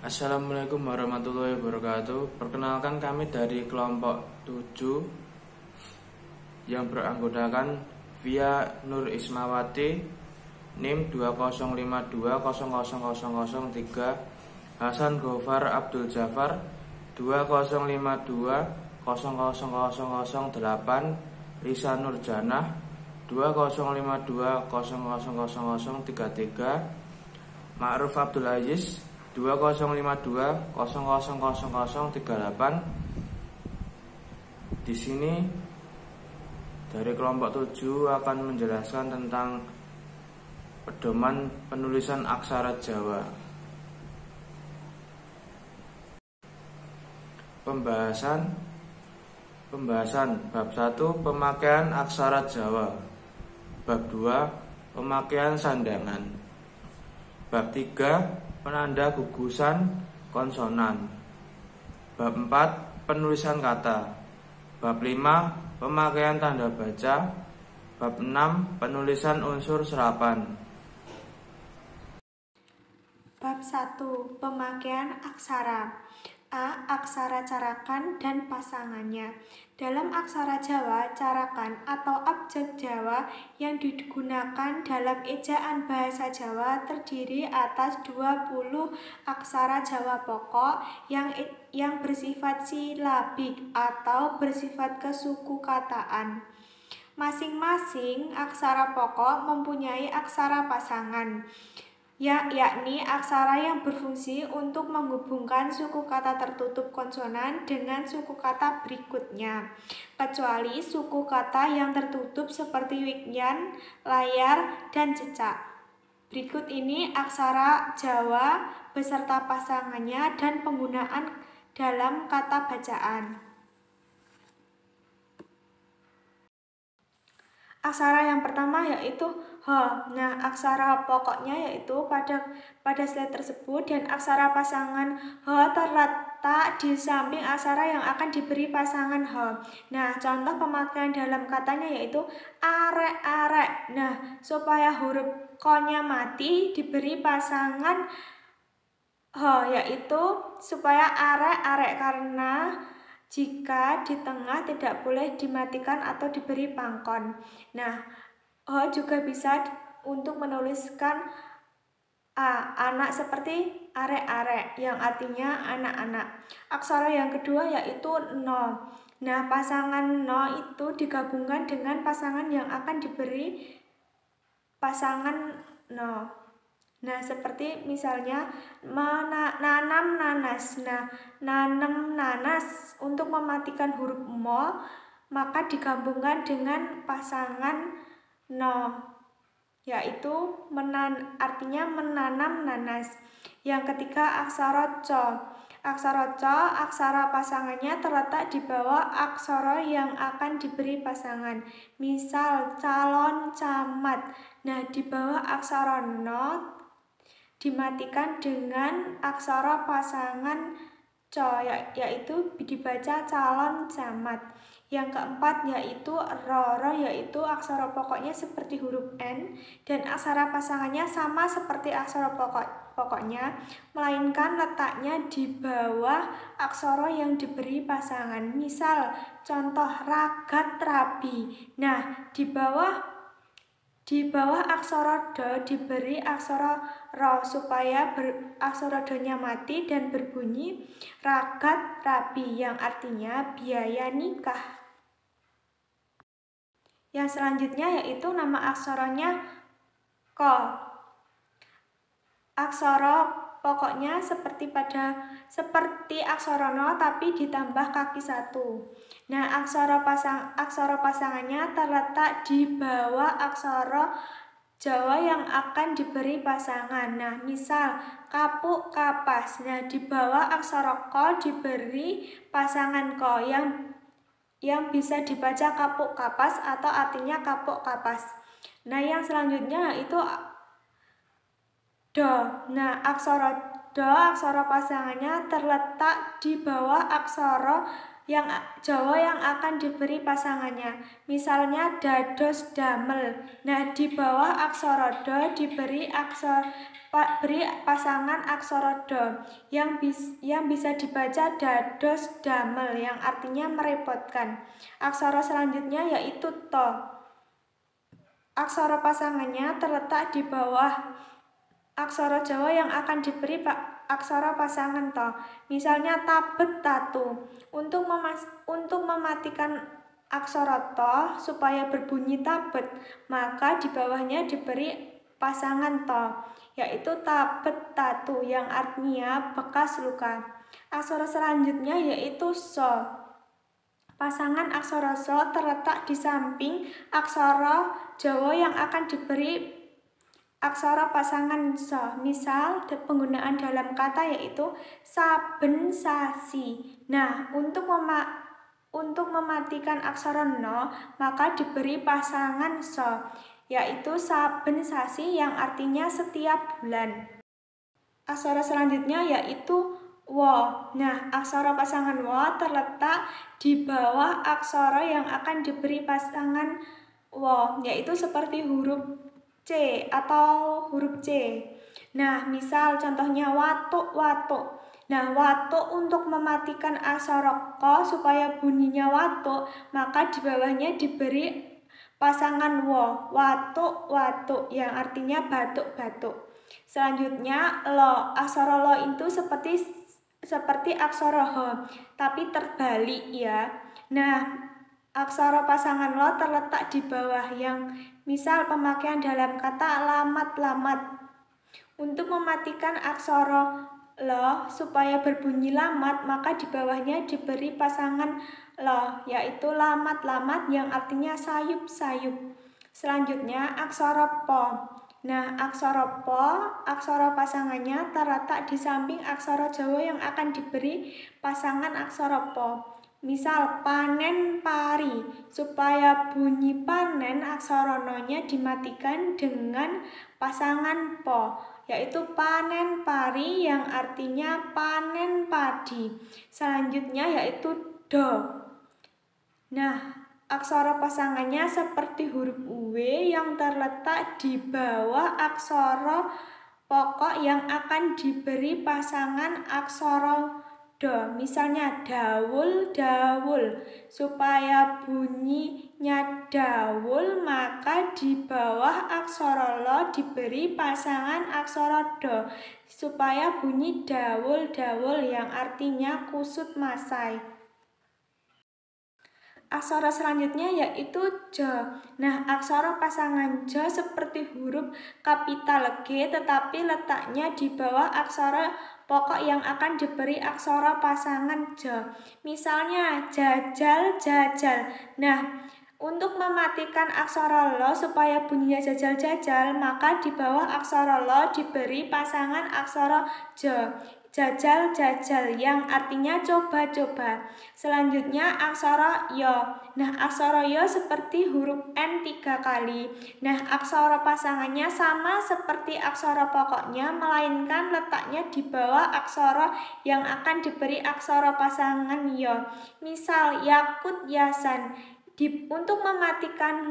Assalamualaikum warahmatullahi wabarakatuh. Perkenalkan, kami dari kelompok 7 yang beranggotakan Via Nur Ismawati, NIM 2052000003, Hasan Gofar Abdul Jafar 2052000008, Risa Nur Janah 2052000033, Ma'ruf Abdul Aziz 2052000038. Di sini dari kelompok 7 akan menjelaskan tentang pedoman penulisan aksara Jawa. Pembahasan bab 1, pemakaian aksara Jawa. Bab 2, pemakaian sandangan. Bab 3, penanda gugusan konsonan. Bab 4, penulisan kata. Bab 5, pemakaian tanda baca. Bab 6, penulisan unsur serapan. Bab 1, pemakaian aksara. A. Aksara carakan dan pasangannya. Dalam aksara Jawa, carakan atau abjad Jawa yang digunakan dalam ejaan bahasa Jawa terdiri atas 20 aksara Jawa pokok yang bersifat silabik atau bersifat kesukukataan. Masing-masing aksara pokok mempunyai aksara pasangan, yakni aksara yang berfungsi untuk menghubungkan suku kata tertutup konsonan dengan suku kata berikutnya, kecuali suku kata yang tertutup seperti wigyan, layar, dan cecak. Berikut ini aksara Jawa beserta pasangannya dan penggunaan dalam kata bacaan. Aksara yang pertama yaitu H. Nah, aksara pokoknya yaitu pada slide tersebut, dan aksara pasangan H terletak di samping aksara yang akan diberi pasangan H. Nah, contoh pemakaian dalam katanya yaitu arek-arek. Nah, supaya huruf K-nya mati diberi pasangan H, yaitu supaya arek-arek, karena jika di tengah tidak boleh dimatikan atau diberi pangkon. Nah, H juga bisa untuk menuliskan anak seperti arek-arek yang artinya anak-anak. Aksara yang kedua yaitu no. Nah, pasangan no itu digabungkan dengan pasangan yang akan diberi pasangan no. Nah, seperti misalnya nanam nanas. Nah, nanam nanas untuk mematikan huruf mo, maka digabungkan dengan pasangan no, yaitu artinya menanam nanas. Yang ketiga, aksara co. Aksara co, aksara pasangannya terletak di bawah aksara yang akan diberi pasangan. Misal calon, camat. Nah, di bawah aksara no dimatikan dengan aksara pasangan co, yaitu dibaca calon camat. Yang keempat yaitu ro. Ro yaitu aksara pokoknya seperti huruf N, dan aksara pasangannya sama seperti aksara pokoknya, melainkan letaknya di bawah aksara yang diberi pasangan. Misal contoh ragat rabi. Nah, di bawah aksara do diberi aksara ro supaya aksara do-nya mati dan berbunyi ragat rabi, yang artinya biaya nikah. Yang selanjutnya yaitu nama aksaranya ko. Aksara pokoknya seperti aksara no tapi ditambah kaki satu. Nah, aksara pasangannya terletak di bawah aksara Jawa yang akan diberi pasangan. Nah, misal kapuk kapas. Nah, di bawah aksara ko diberi pasangan ko yang bisa dibaca kapuk kapas atau artinya kapuk kapas. Nah, yang selanjutnya itu do. Nah, aksara do, aksara pasangannya terletak di bawah aksara yang Jawa yang akan diberi pasangannya. Misalnya dados damel. Nah, di bawah aksara do diberi beri pasangan aksara do yang bisa dibaca dados damel yang artinya merepotkan. Aksara selanjutnya yaitu to. Aksara pasangannya terletak di bawah aksara Jawa yang akan diberi aksara pasangan to. Misalnya tabet tatu. Untuk mematikan aksara to supaya berbunyi tabet, maka di bawahnya diberi pasangan to, yaitu tabet tatu yang artinya bekas luka. Aksara selanjutnya yaitu so. Pasangan aksara so terletak di samping aksara Jawa yang akan diberi aksara pasangan so. Misal penggunaan dalam kata yaitu saben sasi. Nah, untuk mematikan aksara no maka diberi pasangan so, yaitu saben sasi yang artinya setiap bulan. Aksara selanjutnya yaitu wo. Nah, aksara pasangan wo terletak di bawah aksara yang akan diberi pasangan wo, yaitu seperti huruf C atau huruf C. Nah, misal contohnya watuk. Nah, watuk untuk mematikan aksara ko supaya bunyinya watuk, maka di bawahnya diberi pasangan wo, watuk yang artinya batuk-batuk. Selanjutnya lo. Aksara lo itu seperti aksara ho, tapi terbalik ya. Nah, aksara pasangan lo terletak di bawah yang misal pemakaian dalam kata lamat-lamat. Untuk mematikan aksara lo supaya berbunyi lamat, maka di bawahnya diberi pasangan lo, yaitu lamat-lamat yang artinya sayup-sayup. Selanjutnya aksara po. Nah, aksara po, aksara pasangannya terletak di samping aksara Jawa yang akan diberi pasangan aksara po. Misal panen pari, supaya bunyi panen aksara no-nya dimatikan dengan pasangan po, yaitu panen pari yang artinya panen padi. Selanjutnya yaitu do. Nah, aksara pasangannya seperti huruf W yang terletak di bawah aksara pokok yang akan diberi pasangan aksara do. Misalnya dawul. Supaya bunyinya dawul, maka di bawah aksara lo diberi pasangan aksara do supaya bunyi dawul yang artinya kusut masai. Aksara selanjutnya yaitu jo. Nah, aksara pasangan jo seperti huruf kapital G, tetapi letaknya di bawah aksara pokok yang akan diberi aksara pasangan jo. Misalnya jajal. Nah, untuk mematikan aksara lo supaya bunyinya jajal, maka di bawah aksara lo diberi pasangan aksara jo. Jajal yang artinya coba-coba. Selanjutnya aksara yo. Nah, aksara yo seperti huruf N 3 kali. Nah, aksara pasangannya sama seperti aksara pokoknya, melainkan letaknya di bawah aksara yang akan diberi aksara pasangan yo. Misal yakut yasan. Untuk mematikan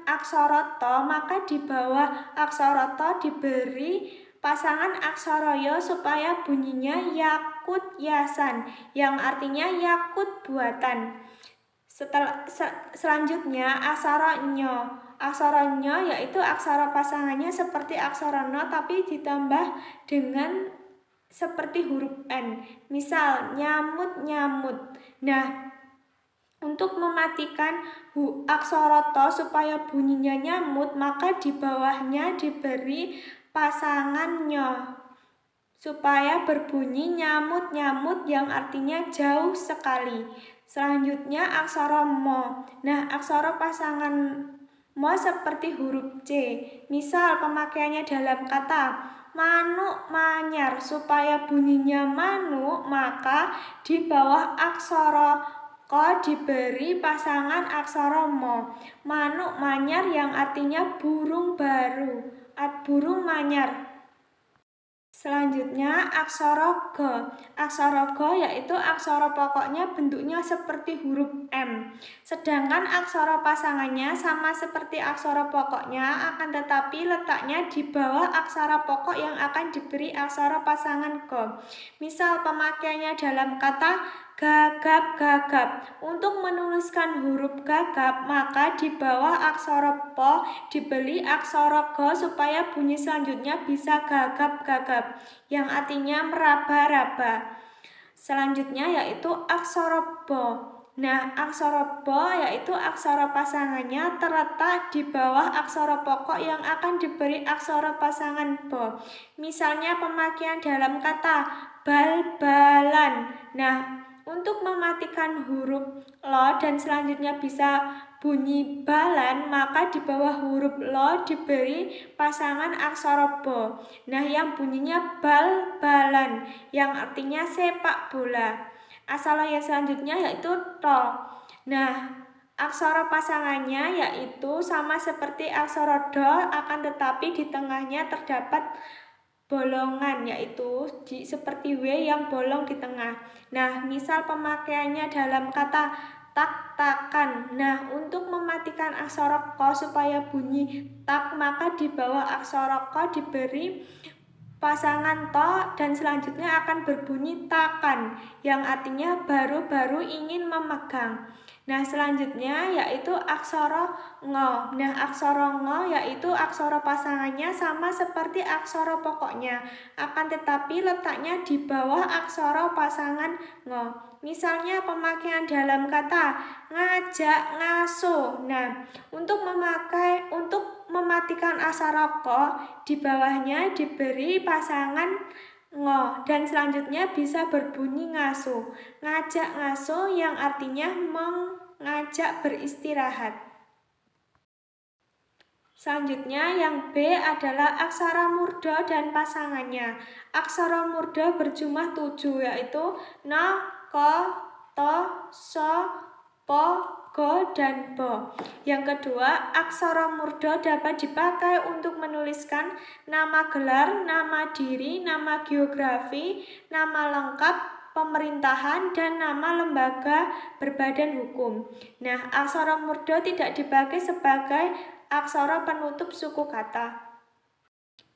aksara to, maka di bawah aksara to diberi pasangan aksara yo supaya bunyinya yakut yasan yang artinya yakut buatan. Selanjutnya aksara nyo. Aksara nyo yaitu aksara pasangannya seperti aksara no tapi ditambah dengan seperti huruf N. Misal nyamut. Nah, untuk mematikan aksara to supaya bunyinya nyamut, maka di bawahnya diberi pasangan nyo supaya berbunyi nyamut yang artinya jauh sekali. Selanjutnya aksara mo. Nah, aksara pasangan mo seperti huruf C. Misal pemakaiannya dalam kata manuk manyar, supaya bunyinya manuk, maka di bawah aksara ko diberi pasangan aksara mo. Manuk manyar yang artinya burung manyar. Selanjutnya aksara G. Aksara G yaitu aksara pokoknya bentuknya seperti huruf M. Sedangkan aksara pasangannya sama seperti aksara pokoknya, akan tetapi letaknya di bawah aksara pokok yang akan diberi aksara pasangan G. Misal pemakaiannya dalam kata gagap gagap. Untuk menuliskan huruf gagap, maka di bawah aksara po diberi aksara G supaya bunyi selanjutnya bisa gagap gagap, yang artinya meraba-raba. Selanjutnya yaitu aksara bo. Nah, aksara bo yaitu aksara pasangannya terletak di bawah aksara pokok yang akan diberi aksara pasangan bo. Misalnya pemakaian dalam kata bal-balan. Nah, untuk mematikan huruf lo dan selanjutnya bisa bunyi balan, maka di bawah huruf lo diberi pasangan aksara bo. Nah, yang bunyinya bal-balan, yang artinya sepak bola. Aksara yang selanjutnya yaitu to. Nah, aksara pasangannya yaitu sama seperti aksara do, akan tetapi di tengahnya terdapat bolongan, yaitu seperti W yang bolong di tengah. Nah, misal pemakaiannya dalam kata tak-takan. Nah, untuk mematikan aksara ko supaya bunyi tak, maka di bawah aksara ko diberi pasangan to dan selanjutnya akan berbunyi takan, yang artinya baru-baru ingin memegang. Nah, selanjutnya yaitu aksara ngo. Nah, aksara ngo yaitu aksara pasangannya sama seperti aksara pokoknya, akan tetapi letaknya di bawah aksara pasangan ngo. Misalnya pemakaian dalam kata ngajak ngaso. Nah, untuk mematikan aksara ko, di bawahnya diberi pasangan ngo dan selanjutnya bisa berbunyi ngaso. Ngajak ngaso yang artinya mengajak beristirahat. Selanjutnya yang B adalah aksara murda dan pasangannya. Aksara murda berjumlah 7, yaitu no, ko, to, so, po, go, dan bo. Yang kedua, aksara murda dapat dipakai untuk menuliskan nama gelar, nama diri, nama geografi, nama lengkap pemerintahan, dan nama lembaga berbadan hukum. Nah, aksara murda tidak dipakai sebagai aksara penutup suku kata.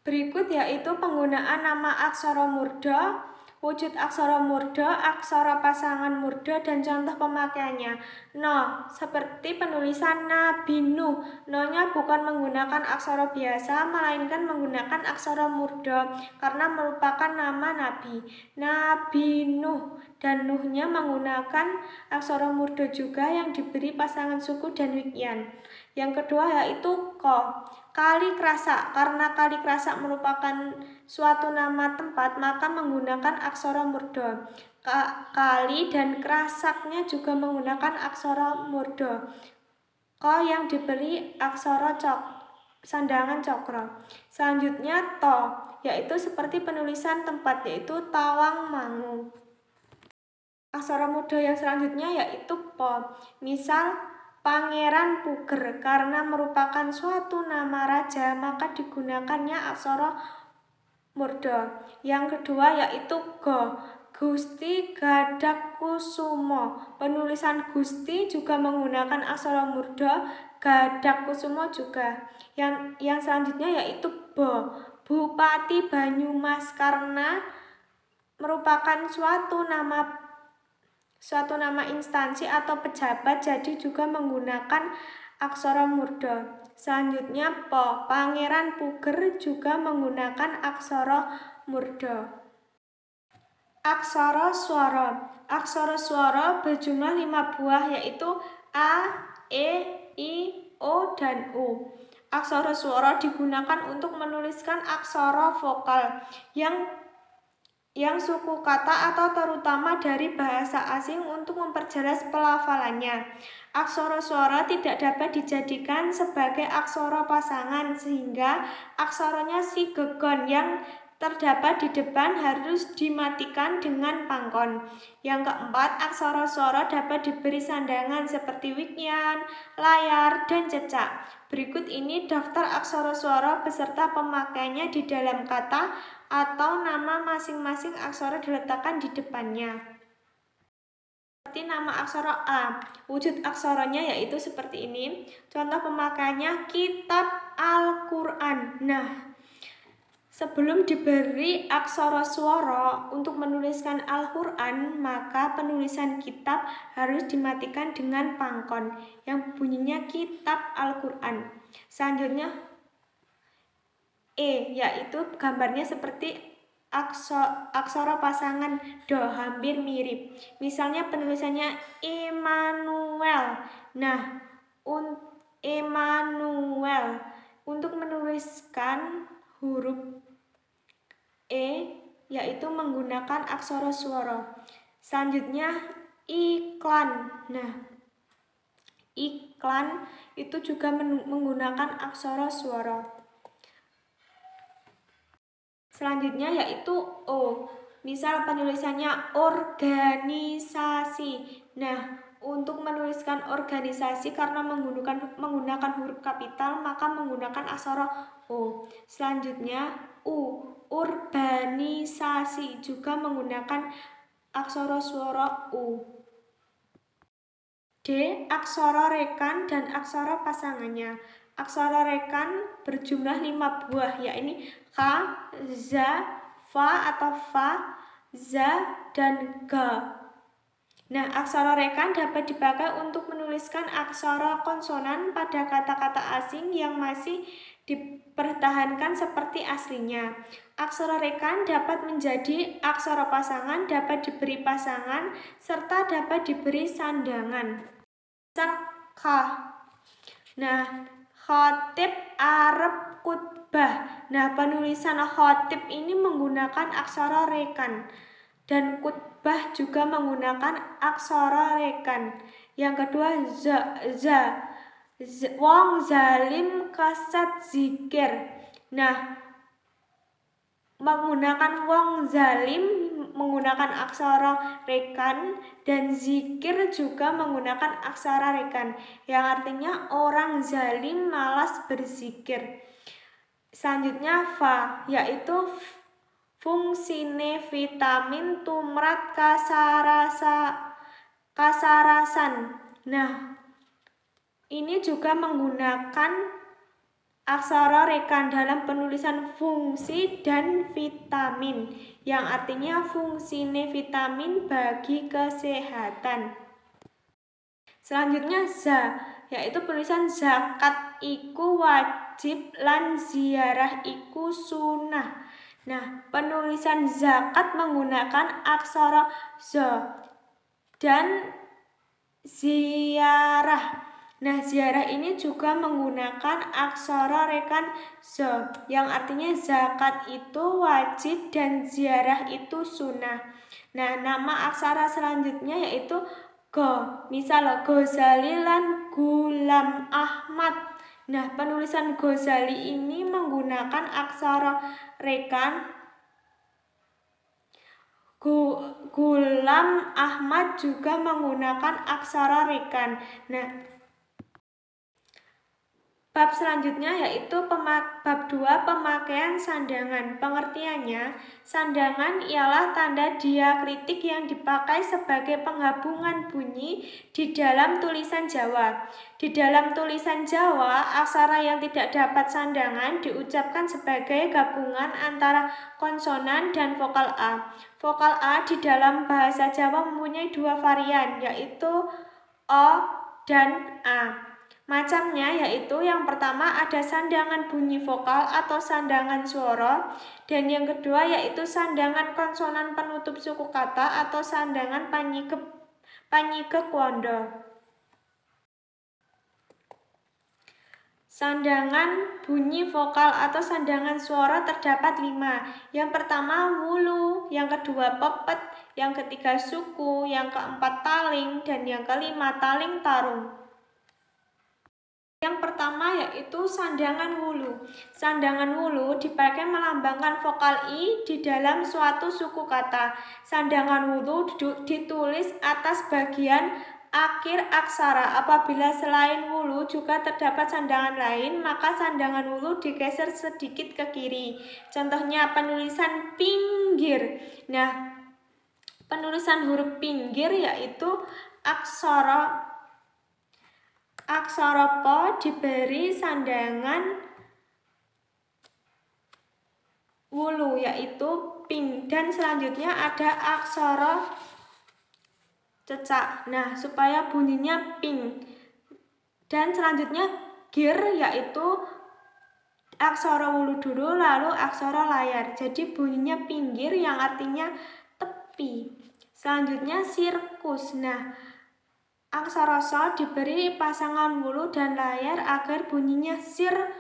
Berikut yaitu penggunaan nama aksara murda, wujud aksara murda, aksara pasangan murda, dan contoh pemakaiannya. No, seperti penulisan Nabi Nuh. No-nya bukan menggunakan aksara biasa, melainkan menggunakan aksara murda karena merupakan nama Nabi. Nabi Nuh, dan Nuh-nya menggunakan aksara murda juga yang diberi pasangan suku dan wikian. Yang kedua yaitu ko. Kali Krasak, karena Kali Krasak merupakan suatu nama tempat, maka menggunakan aksara murda. Kali dan Krasaknya juga menggunakan aksara murda. Ko yang diberi aksara sandangan cokro. Selanjutnya to, yaitu seperti penulisan tempat, yaitu Tawangmangu. Aksara murda yang selanjutnya yaitu po. Misal Pangeran Puger, karena merupakan suatu nama raja, maka digunakannya aksara murda. Yang kedua yaitu go. Gusti Gadakkusumo. Penulisan Gusti juga menggunakan aksara murda, Gadakkusumo juga. Yang selanjutnya yaitu bo. Bupati Banyumas, karena merupakan suatu nama instansi atau pejabat, jadi juga menggunakan aksara murda. Selanjutnya po. Pangeran Puger juga menggunakan aksara murda. Aksara swara. Aksara swara berjumlah 5 buah, yaitu A, E, I, O, dan U. Aksara swara digunakan untuk menuliskan aksara vokal yang suku kata atau terutama dari bahasa asing untuk memperjelas pelafalannya. Aksara swara tidak dapat dijadikan sebagai aksara pasangan, sehingga aksaranya sigegon yang terdapat di depan harus dimatikan dengan pangkon. Yang keempat, aksara swara dapat diberi sandangan seperti wikian, layar, dan cecak. Berikut ini daftar aksara swara beserta pemakaiannya di dalam kata atau nama masing-masing aksara diletakkan di depannya. Seperti nama aksara A, wujud aksaranya yaitu seperti ini. Contoh pemakaiannya kitab Al-Quran. Nah, sebelum diberi aksara swara untuk menuliskan Al-Quran, maka penulisan kitab harus dimatikan dengan pangkon yang bunyinya kitab Al-Quran. Selanjutnya E, yaitu gambarnya seperti aksara pasangan do, hampir mirip. Misalnya penulisannya Immanuel. Nah, Immanuel untuk menuliskan huruf E yaitu menggunakan aksara swara. Selanjutnya iklan. Nah, iklan itu juga menggunakan aksara swara. Selanjutnya yaitu O. Misal penulisannya organisasi. Nah, untuk menuliskan organisasi karena menggunakan huruf kapital maka menggunakan aksara O. Selanjutnya U. Urbanisasi juga menggunakan aksara swara U. D. Aksara rekan dan aksara pasangannya. Aksara rekan berjumlah 5 buah, yakni K, za, fa atau fa, za, dan ga. Nah, aksara rekan dapat dipakai untuk menuliskan aksara konsonan pada kata-kata asing yang masih dipertahankan seperti aslinya. Aksara rekan dapat menjadi aksara pasangan, dapat diberi pasangan, serta dapat diberi sandangan. Misal K. Nah, khotib arep khutbah. Nah, penulisan khotib ini menggunakan aksara rekan dan khutbah juga menggunakan aksara rekan. Yang kedua wong zalim kesat zikir. Nah, menggunakan wong zalim menggunakan aksara rekan dan zikir juga menggunakan aksara rekan yang artinya orang zalim malas berzikir. Selanjutnya fa, yaitu fungsine vitamin tumrap kasarasan. Nah, ini juga menggunakan aksara rekan dalam penulisan fungsi dan vitamin yang artinya fungsine vitamin bagi kesehatan. Selanjutnya za, yaitu penulisan zakat iku wajib lan ziarah iku sunnah. Nah, penulisan zakat menggunakan aksara za dan ziarah. Nah, ziarah ini juga menggunakan aksara rekan zo, yang artinya zakat itu wajib dan ziarah itu sunnah. Nah, nama aksara selanjutnya yaitu go. Misal Ghazali lan Gulam Ahmad. Nah, penulisan Ghazali ini menggunakan aksara rekan. Gulam Ahmad juga menggunakan aksara rekan. Nah, bab selanjutnya yaitu bab 2 pemakaian sandangan. Pengertiannya, sandangan ialah tanda diakritik yang dipakai sebagai penggabungan bunyi di dalam tulisan Jawa. Di dalam tulisan Jawa, aksara yang tidak dapat sandangan diucapkan sebagai gabungan antara konsonan dan vokal A. Vokal A di dalam bahasa Jawa mempunyai 2 varian, yaitu O dan A. Macamnya yaitu yang pertama ada sandangan bunyi vokal atau sandangan suara, dan yang kedua yaitu sandangan konsonan penutup suku kata atau sandangan panyigek wanda. Sandangan bunyi vokal atau sandangan suara terdapat 5. Yang pertama wulu, yang kedua pepet, yang ketiga suku, yang keempat taling, dan yang kelima taling tarung. Yang pertama yaitu sandangan wulu. Sandangan wulu dipakai melambangkan vokal I di dalam suatu suku kata. Sandangan wulu ditulis atas bagian akhir aksara. Apabila selain wulu juga terdapat sandangan lain, maka sandangan wulu digeser sedikit ke kiri. Contohnya penulisan pinggir. Nah, penulisan huruf pinggir yaitu aksara po diberi sandangan wulu yaitu ping, dan selanjutnya ada aksara cecak. Nah, supaya bunyinya ping. Dan selanjutnya gir yaitu aksara wulu dulu lalu aksara layar. Jadi bunyinya pinggir yang artinya tepi. Selanjutnya sirkus. Nah, aksara so diberi pasangan wulu dan layar agar bunyinya sir,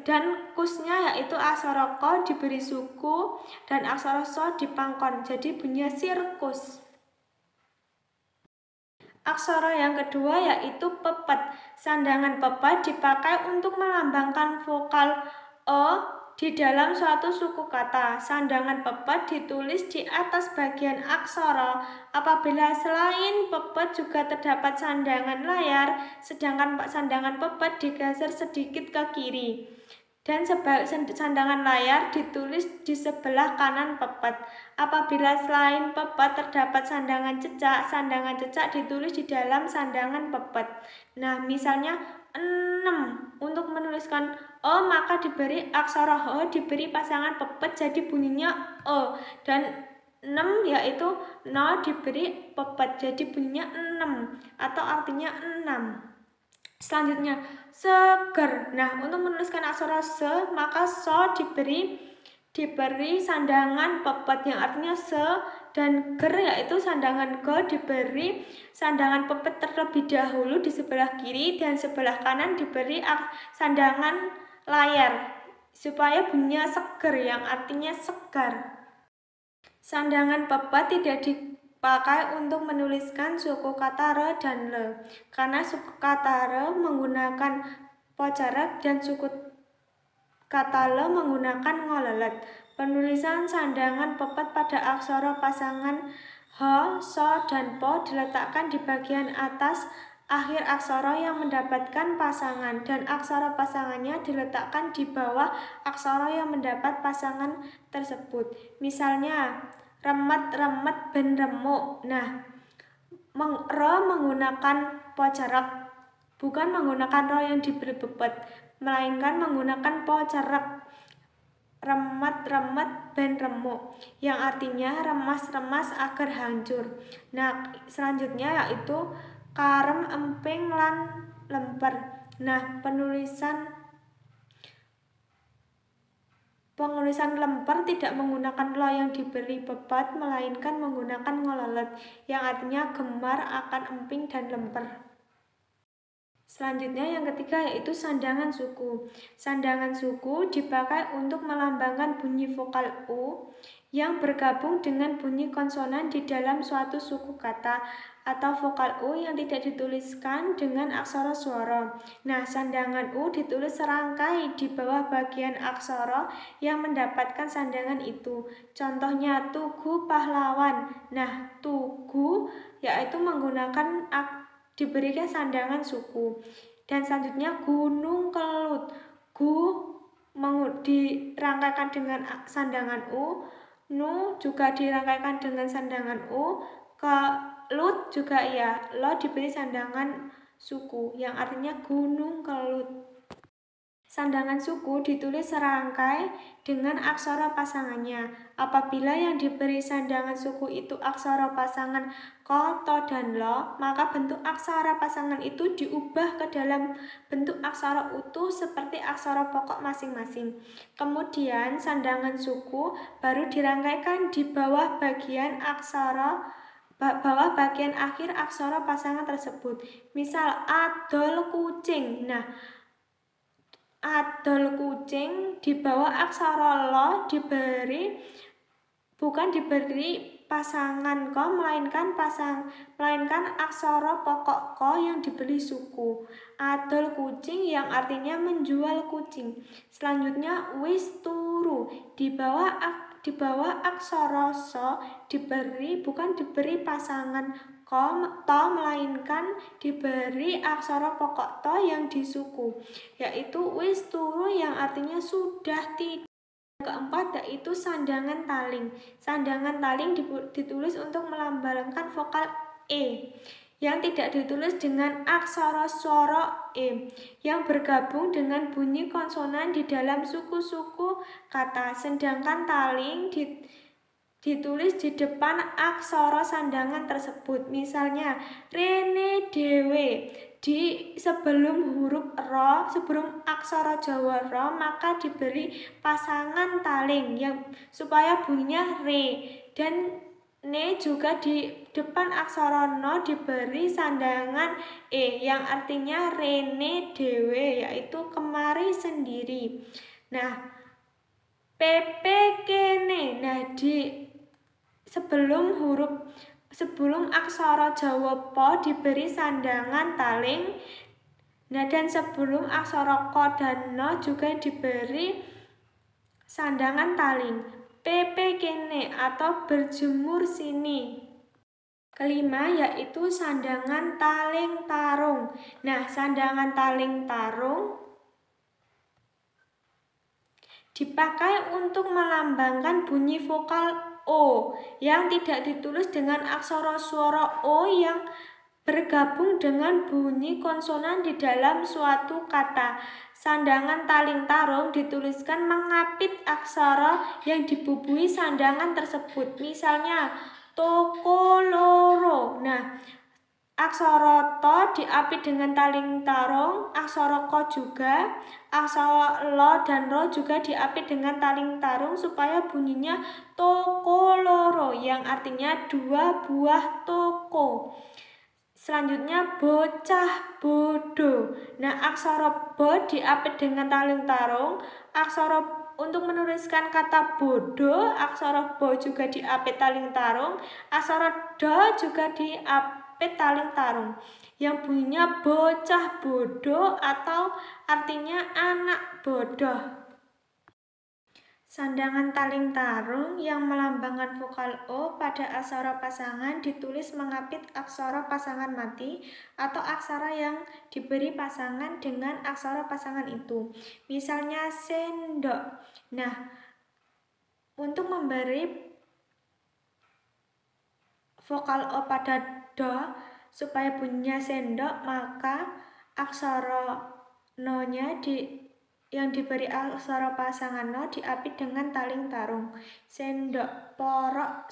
dan kusnya yaitu aksara ko diberi suku dan aksara so dipangkon. Jadi bunyinya sirkus. Aksara yang kedua yaitu pepet. Sandangan pepet dipakai untuk melambangkan vokal o di dalam suatu suku kata. Sandangan pepet ditulis di atas bagian aksara. Apabila selain pepet juga terdapat sandangan layar, sedangkan sandangan pepet digeser sedikit ke kiri. Dan sandangan layar ditulis di sebelah kanan pepet. Apabila selain pepet terdapat sandangan cecak ditulis di dalam sandangan pepet. Nah, misalnya 6. Untuk menuliskan o maka diberi aksara ho diberi pasangan pepet jadi bunyinya o, dan 6 yaitu no diberi pepet jadi bunyinya 6 atau artinya 6. Selanjutnya seger. Nah, untuk menuliskan aksara se maka so diberi sandangan pepet yang artinya se, dan ger yaitu sandangan go diberi sandangan pepet terlebih dahulu di sebelah kiri dan sebelah kanan diberi sandangan layar supaya bunyinya seger yang artinya segar. Sandangan pepet tidak dipakai untuk menuliskan suku kata re dan le, karena suku kata re menggunakan pocerek dan suku kata le menggunakan ngolelet. Penulisan sandangan pepet pada aksara pasangan ho, so, dan po diletakkan di bagian atas akhir aksara yang mendapatkan pasangan, dan aksara pasangannya diletakkan di bawah aksara yang mendapat pasangan tersebut. Misalnya remet, remet, ben, remuk. Nah, re menggunakan pocerek, bukan menggunakan ro yang diberi pepet, melainkan menggunakan pocerek. Remet, remet, ben, remuk, yang artinya remas, remas agar hancur. Nah, selanjutnya yaitu karem, emping, lan lemper. Nah, penulisan lemper tidak menggunakan lo yang diberi pepet, melainkan menggunakan ngolelet, yang artinya gemar akan emping dan lemper. Selanjutnya yang ketiga yaitu sandangan suku. Sandangan suku dipakai untuk melambangkan bunyi vokal u yang bergabung dengan bunyi konsonan di dalam suatu suku kata, atau vokal u yang tidak dituliskan dengan aksara swara. Nah, sandangan u ditulis serangkai di bawah bagian aksara yang mendapatkan sandangan itu. Contohnya Tugu Pahlawan. Nah, Tugu yaitu menggunakan diberikan sandangan suku. Dan selanjutnya Gunung Kelut. Dirangkaikan dengan sandangan u, nu juga dirangkaikan dengan sandangan u, kelut juga ya, lo diberi sandangan suku yang artinya Gunung Kelut. Sandangan suku ditulis serangkai dengan aksara pasangannya. Apabila yang diberi sandangan suku itu aksara pasangan ko, to, dan lo, maka bentuk aksara pasangan itu diubah ke dalam bentuk aksara utuh seperti aksara pokok masing-masing. Kemudian sandangan suku baru dirangkaikan di bawah bagian akhir aksara pasangan tersebut. Misal adol kucing. Nah, adol kucing di bawah aksara lo bukan diberi pasangan ko, melainkan aksara pokok ko yang diberi suku. Adol kucing yang artinya menjual kucing. Selanjutnya wis turu di bawah aksara so bukan diberi pasangan to, melainkan diberi aksara pokok to yang disuku, yaitu wis turu yang artinya sudah tidak. Keempat yaitu sandangan taling. Sandangan taling ditulis untuk melambangkan vokal E yang tidak ditulis dengan aksara swara E yang bergabung dengan bunyi konsonan di dalam suku-suku kata, sedangkan taling ditulis di depan aksara sandangan tersebut. Misalnya rene dewe, di sebelum huruf ro, sebelum aksara Jawa ro, maka diberi pasangan taling yang supaya bunyinya re, dan ne juga di depan aksara no diberi sandangan e yang artinya rene dewe, yaitu kemari sendiri. Nah, pepe kene, nah di sebelum aksara Jawa po diberi sandangan taling. Nah, dan sebelum aksara ko dan no juga diberi sandangan taling. Pepe kene atau berjemur sini. Kelima yaitu sandangan taling tarung. Nah, sandangan taling tarung dipakai untuk melambangkan bunyi vokal O yang tidak ditulis dengan aksara swara O yang bergabung dengan bunyi konsonan di dalam suatu kata. Sandangan taling tarung dituliskan mengapit aksara yang dibubuhi sandangan tersebut. Misalnya toko loro. Nah, aksara to diapit dengan taling tarung, aksara ko juga, aksara lo dan ro juga diapit dengan taling tarung supaya bunyinya toko loro yang artinya dua buah toko. Selanjutnya bocah bodoh. Nah, aksara bo diapit dengan taling tarung, aksara untuk menuliskan kata bodoh, aksara bo juga diapit taling tarung, aksara do juga diapit taling tarung yang bunyinya bocah bodoh atau artinya anak bodoh. Sandangan taling tarung yang melambangkan vokal O pada aksara pasangan ditulis mengapit aksara pasangan mati atau aksara yang diberi pasangan dengan aksara pasangan itu. Misalnya sendok. Nah, untuk memberi vokal O pada do supaya bunyinya sendok, maka aksara no-nya yang diberi aksara pasangan no diapit dengan taling tarung. Sendok porok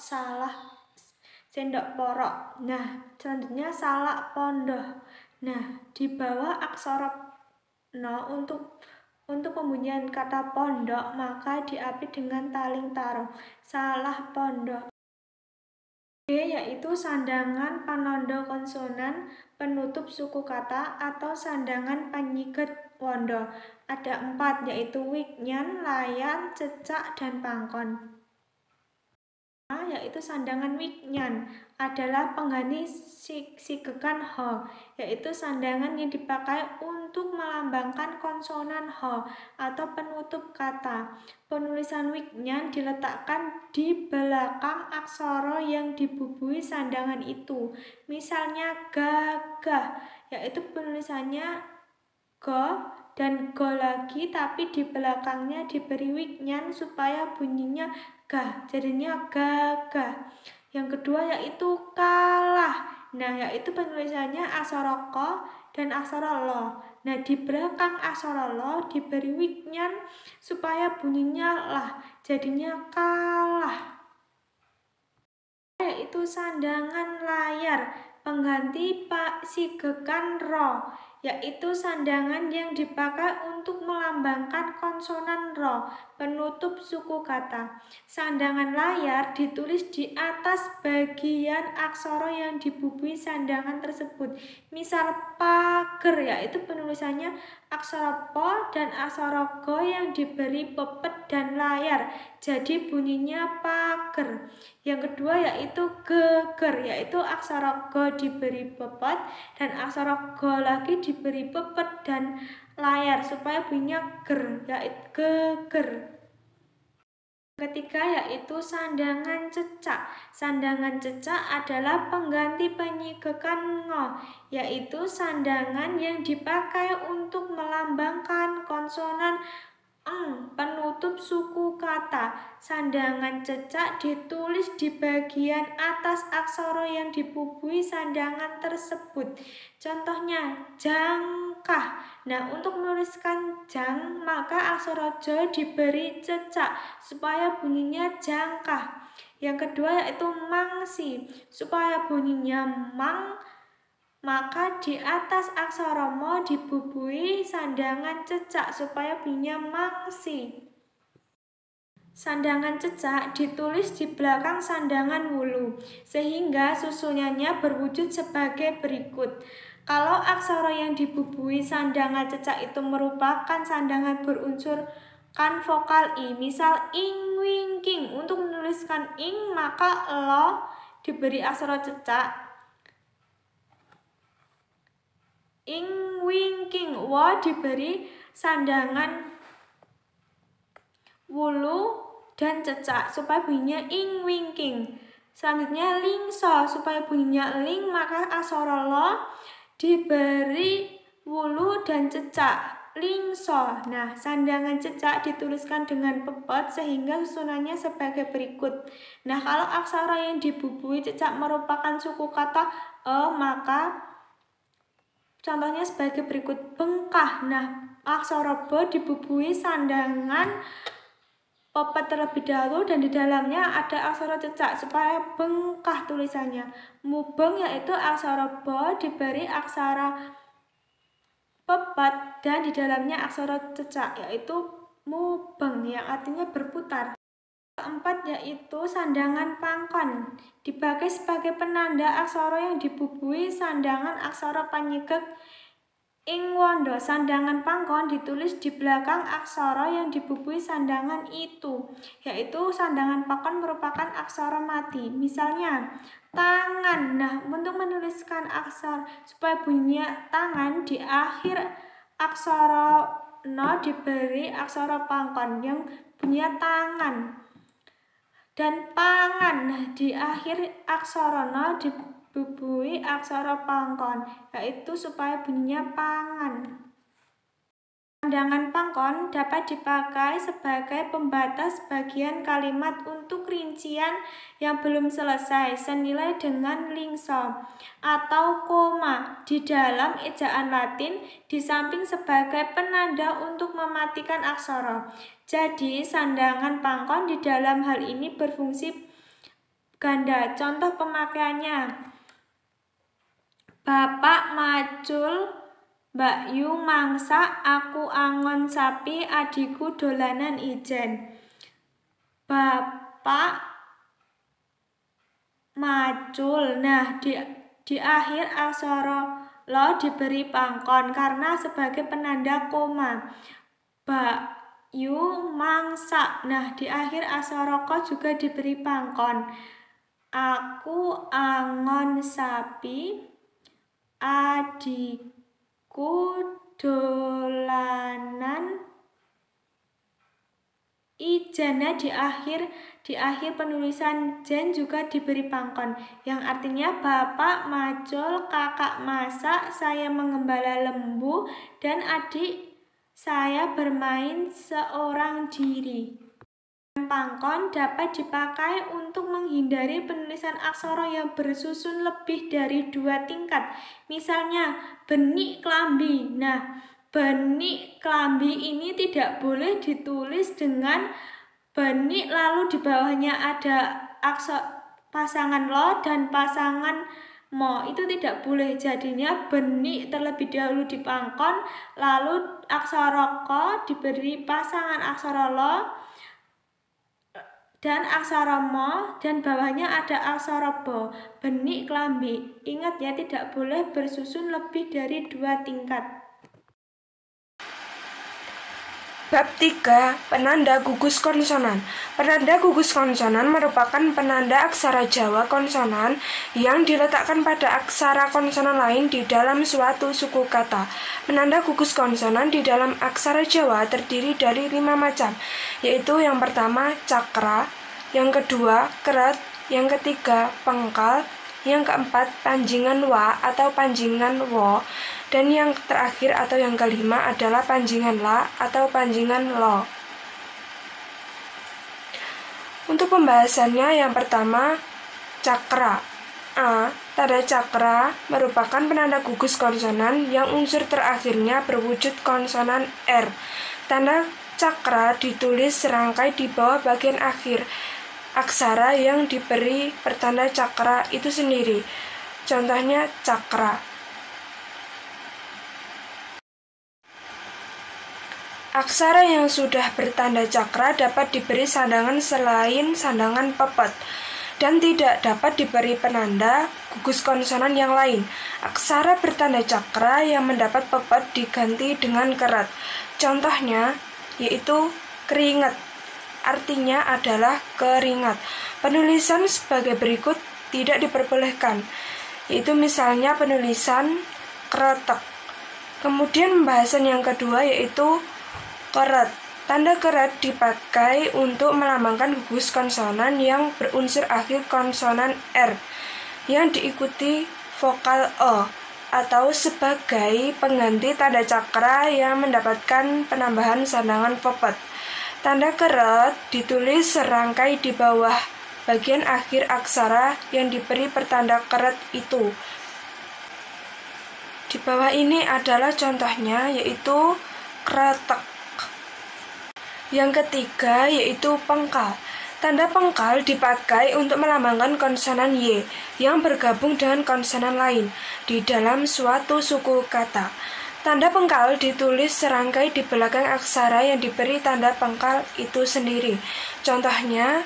sendok porok. Nah, selanjutnya salak pondoh. Nah, di bawah aksara no untuk pembunyian kata pondok maka diapit dengan taling tarung. Salah pondok. B yaitu sandangan panondo konsonan penutup suku kata atau sandangan penyiket wondo. Ada 4 yaitu wiknyan, layar, cecak, dan pangkon. Yaitu sandangan wiknyan adalah pengganti sigekan ho, yaitu sandangan yang dipakai untuk melambangkan konsonan ho atau penutup kata. Penulisan wiknyan diletakkan di belakang aksara yang dibubuhi sandangan itu. Misalnya gagah, yaitu penulisannya go dan go lagi, tapi di belakangnya diberi wiknyan supaya bunyinya gah, jadinya gagah. Yang kedua yaitu kalah. Nah, yaitu penulisannya aksara ko dan aksara lo. Nah, di belakang aksara lo diberi wiknyan supaya bunyinya lah, jadinya kalah. Yaitu sandangan layar pengganti sigekan ro, yaitu sandangan yang dipakai untuk melambangkan konsonan ro penutup suku kata. Sandangan layar ditulis di atas bagian aksara yang dibubuhi sandangan tersebut. Misal pager, yaitu penulisannya aksara po dan aksara go yang diberi pepet dan layar, jadi bunyinya pager. Yang kedua yaitu geger, yaitu aksara go diberi pepet dan aksara go lagi diberi pepet dan layar supaya bunyinya ger, yaitu geger. Ketiga yaitu sandangan cecak. Sandangan cecak adalah pengganti penyigekan ngo, yaitu sandangan yang dipakai untuk melambangkan konsonan penutup suku kata. Sandangan cecak ditulis di bagian atas aksara yang dibubuhi sandangan tersebut. Contohnya jangkah. Nah, untuk menuliskan jang, maka aksara j diberi cecak supaya bunyinya jangkah. Yang kedua yaitu mangsi. Supaya bunyinya mang, maka di atas aksara mo dibubuhi sandangan cecak supaya bunyinya mangsi. Sandangan cecak ditulis di belakang sandangan wulu, sehingga susunannya berwujud sebagai berikut. Kalau aksara yang dibubuhi sandangan cecak itu merupakan sandangan berunsur kan vokal i, misal ing, wing, king. Untuk menuliskan ing, maka lo diberi aksara cecak, ing, wing, king. Wo diberi sandangan wulu dan cecak supaya bunyinya ing, wing, king. Selanjutnya lingso, supaya bunyinya ling, maka aksara lo diberi wulu dan cecak, lingso. Nah, sandangan cecak dituliskan dengan pepet sehingga susunannya sebagai berikut. Nah, kalau aksara yang dibubuhi cecak merupakan suku kata maka contohnya sebagai berikut. Bengkah. Nah, aksara b dibubuhi sandangan pepet terlebih dahulu dan di dalamnya ada aksara cecak supaya bengkah tulisannya. Mubeng yaitu aksara b diberi aksara pepet dan di dalamnya aksara cecak yaitu mubeng yang artinya berputar. Keempat yaitu sandangan pangkon, dipakai sebagai penanda aksara yang dibubuhi sandangan aksara panyegek ing wondo. Sandangan pangkon ditulis di belakang aksara yang dibubuhi sandangan itu, yaitu sandangan pangkon merupakan aksara mati. Misalnya tangan. Nah, untuk menuliskan aksara supaya bunyinya tangan, di akhir aksara no diberi aksara pangkon yang bunyinya tangan. Dan pangan. Nah, di akhir aksara no dibubuhi aksara pangkon, yaitu supaya bunyinya pangan. Sandangan pangkon dapat dipakai sebagai pembatas bagian kalimat untuk rincian yang belum selesai senilai dengan lingso atau koma di dalam ejaan Latin, di samping sebagai penanda untuk mematikan aksara. Jadi, sandangan pangkon di dalam hal ini berfungsi ganda. Contoh pemakaiannya: Bapak macul, Mbak Yu mangsak, aku angon sapi, adikku dolanan ijen. Bapak macul. Nah, di akhir aksara lo diberi pangkon karena sebagai penanda koma. Mbak Yu mangsak. Nah, di akhir aksara ko juga diberi pangkon. Aku angon sapi, adikku dolanan ijana. Di akhir penulisan jen juga diberi pangkon yang artinya bapak macul, kakak masak, saya mengembala lembu, dan adik saya bermain seorang diri. Pangkon dapat dipakai untuk menghindari penulisan aksara yang bersusun lebih dari 2 tingkat. Misalnya benik klambi. Nah, benik klambi ini tidak boleh ditulis dengan benik lalu di bawahnya ada aksara pasangan lo dan pasangan mo. Itu tidak boleh. Jadinya benik terlebih dahulu dipangkon, lalu aksara ko diberi pasangan aksara lo dan aksara mo, dan bawahnya ada aksara bo. Benik klambi. Ingat ya, tidak boleh bersusun lebih dari 2 tingkat. Bab 3. Penanda gugus konsonan. Penanda gugus konsonan merupakan penanda aksara Jawa konsonan yang diletakkan pada aksara konsonan lain di dalam suatu suku kata. Penanda gugus konsonan di dalam aksara Jawa terdiri dari 5 macam, yaitu yang pertama cakra, yang kedua keret, yang ketiga pengkal, yang keempat panjingan wa atau panjingan wo, dan yang terakhir atau yang kelima adalah panjingan la atau panjingan lo. Untuk pembahasannya, yang pertama cakra. A. Tanda cakra merupakan penanda gugus konsonan yang unsur terakhirnya berwujud konsonan R. Tanda cakra ditulis serangkai di bawah bagian akhir aksara yang diberi pertanda cakra itu sendiri. Contohnya cakra. Aksara yang sudah bertanda cakra dapat diberi sandangan selain sandangan pepet dan tidak dapat diberi penanda gugus konsonan yang lain. Aksara bertanda cakra yang mendapat pepet diganti dengan keret. Contohnya yaitu keringat. Artinya adalah keringat. Penulisan sebagai berikut tidak diperbolehkan, yaitu misalnya penulisan kretek. Kemudian pembahasan yang kedua yaitu keret. Tanda keret dipakai untuk melambangkan gugus konsonan yang berunsur akhir konsonan R yang diikuti vokal E atau sebagai pengganti tanda cakra yang mendapatkan penambahan sandangan pepet. Tanda keret ditulis serangkai di bawah bagian akhir aksara yang diberi pertanda keret itu. Di bawah ini adalah contohnya, yaitu kretek. Yang ketiga yaitu pengkal. Tanda pengkal dipakai untuk melambangkan konsonan Y yang bergabung dengan konsonan lain di dalam suatu suku kata. Tanda pengkal ditulis serangkai di belakang aksara yang diberi tanda pengkal itu sendiri. Contohnya,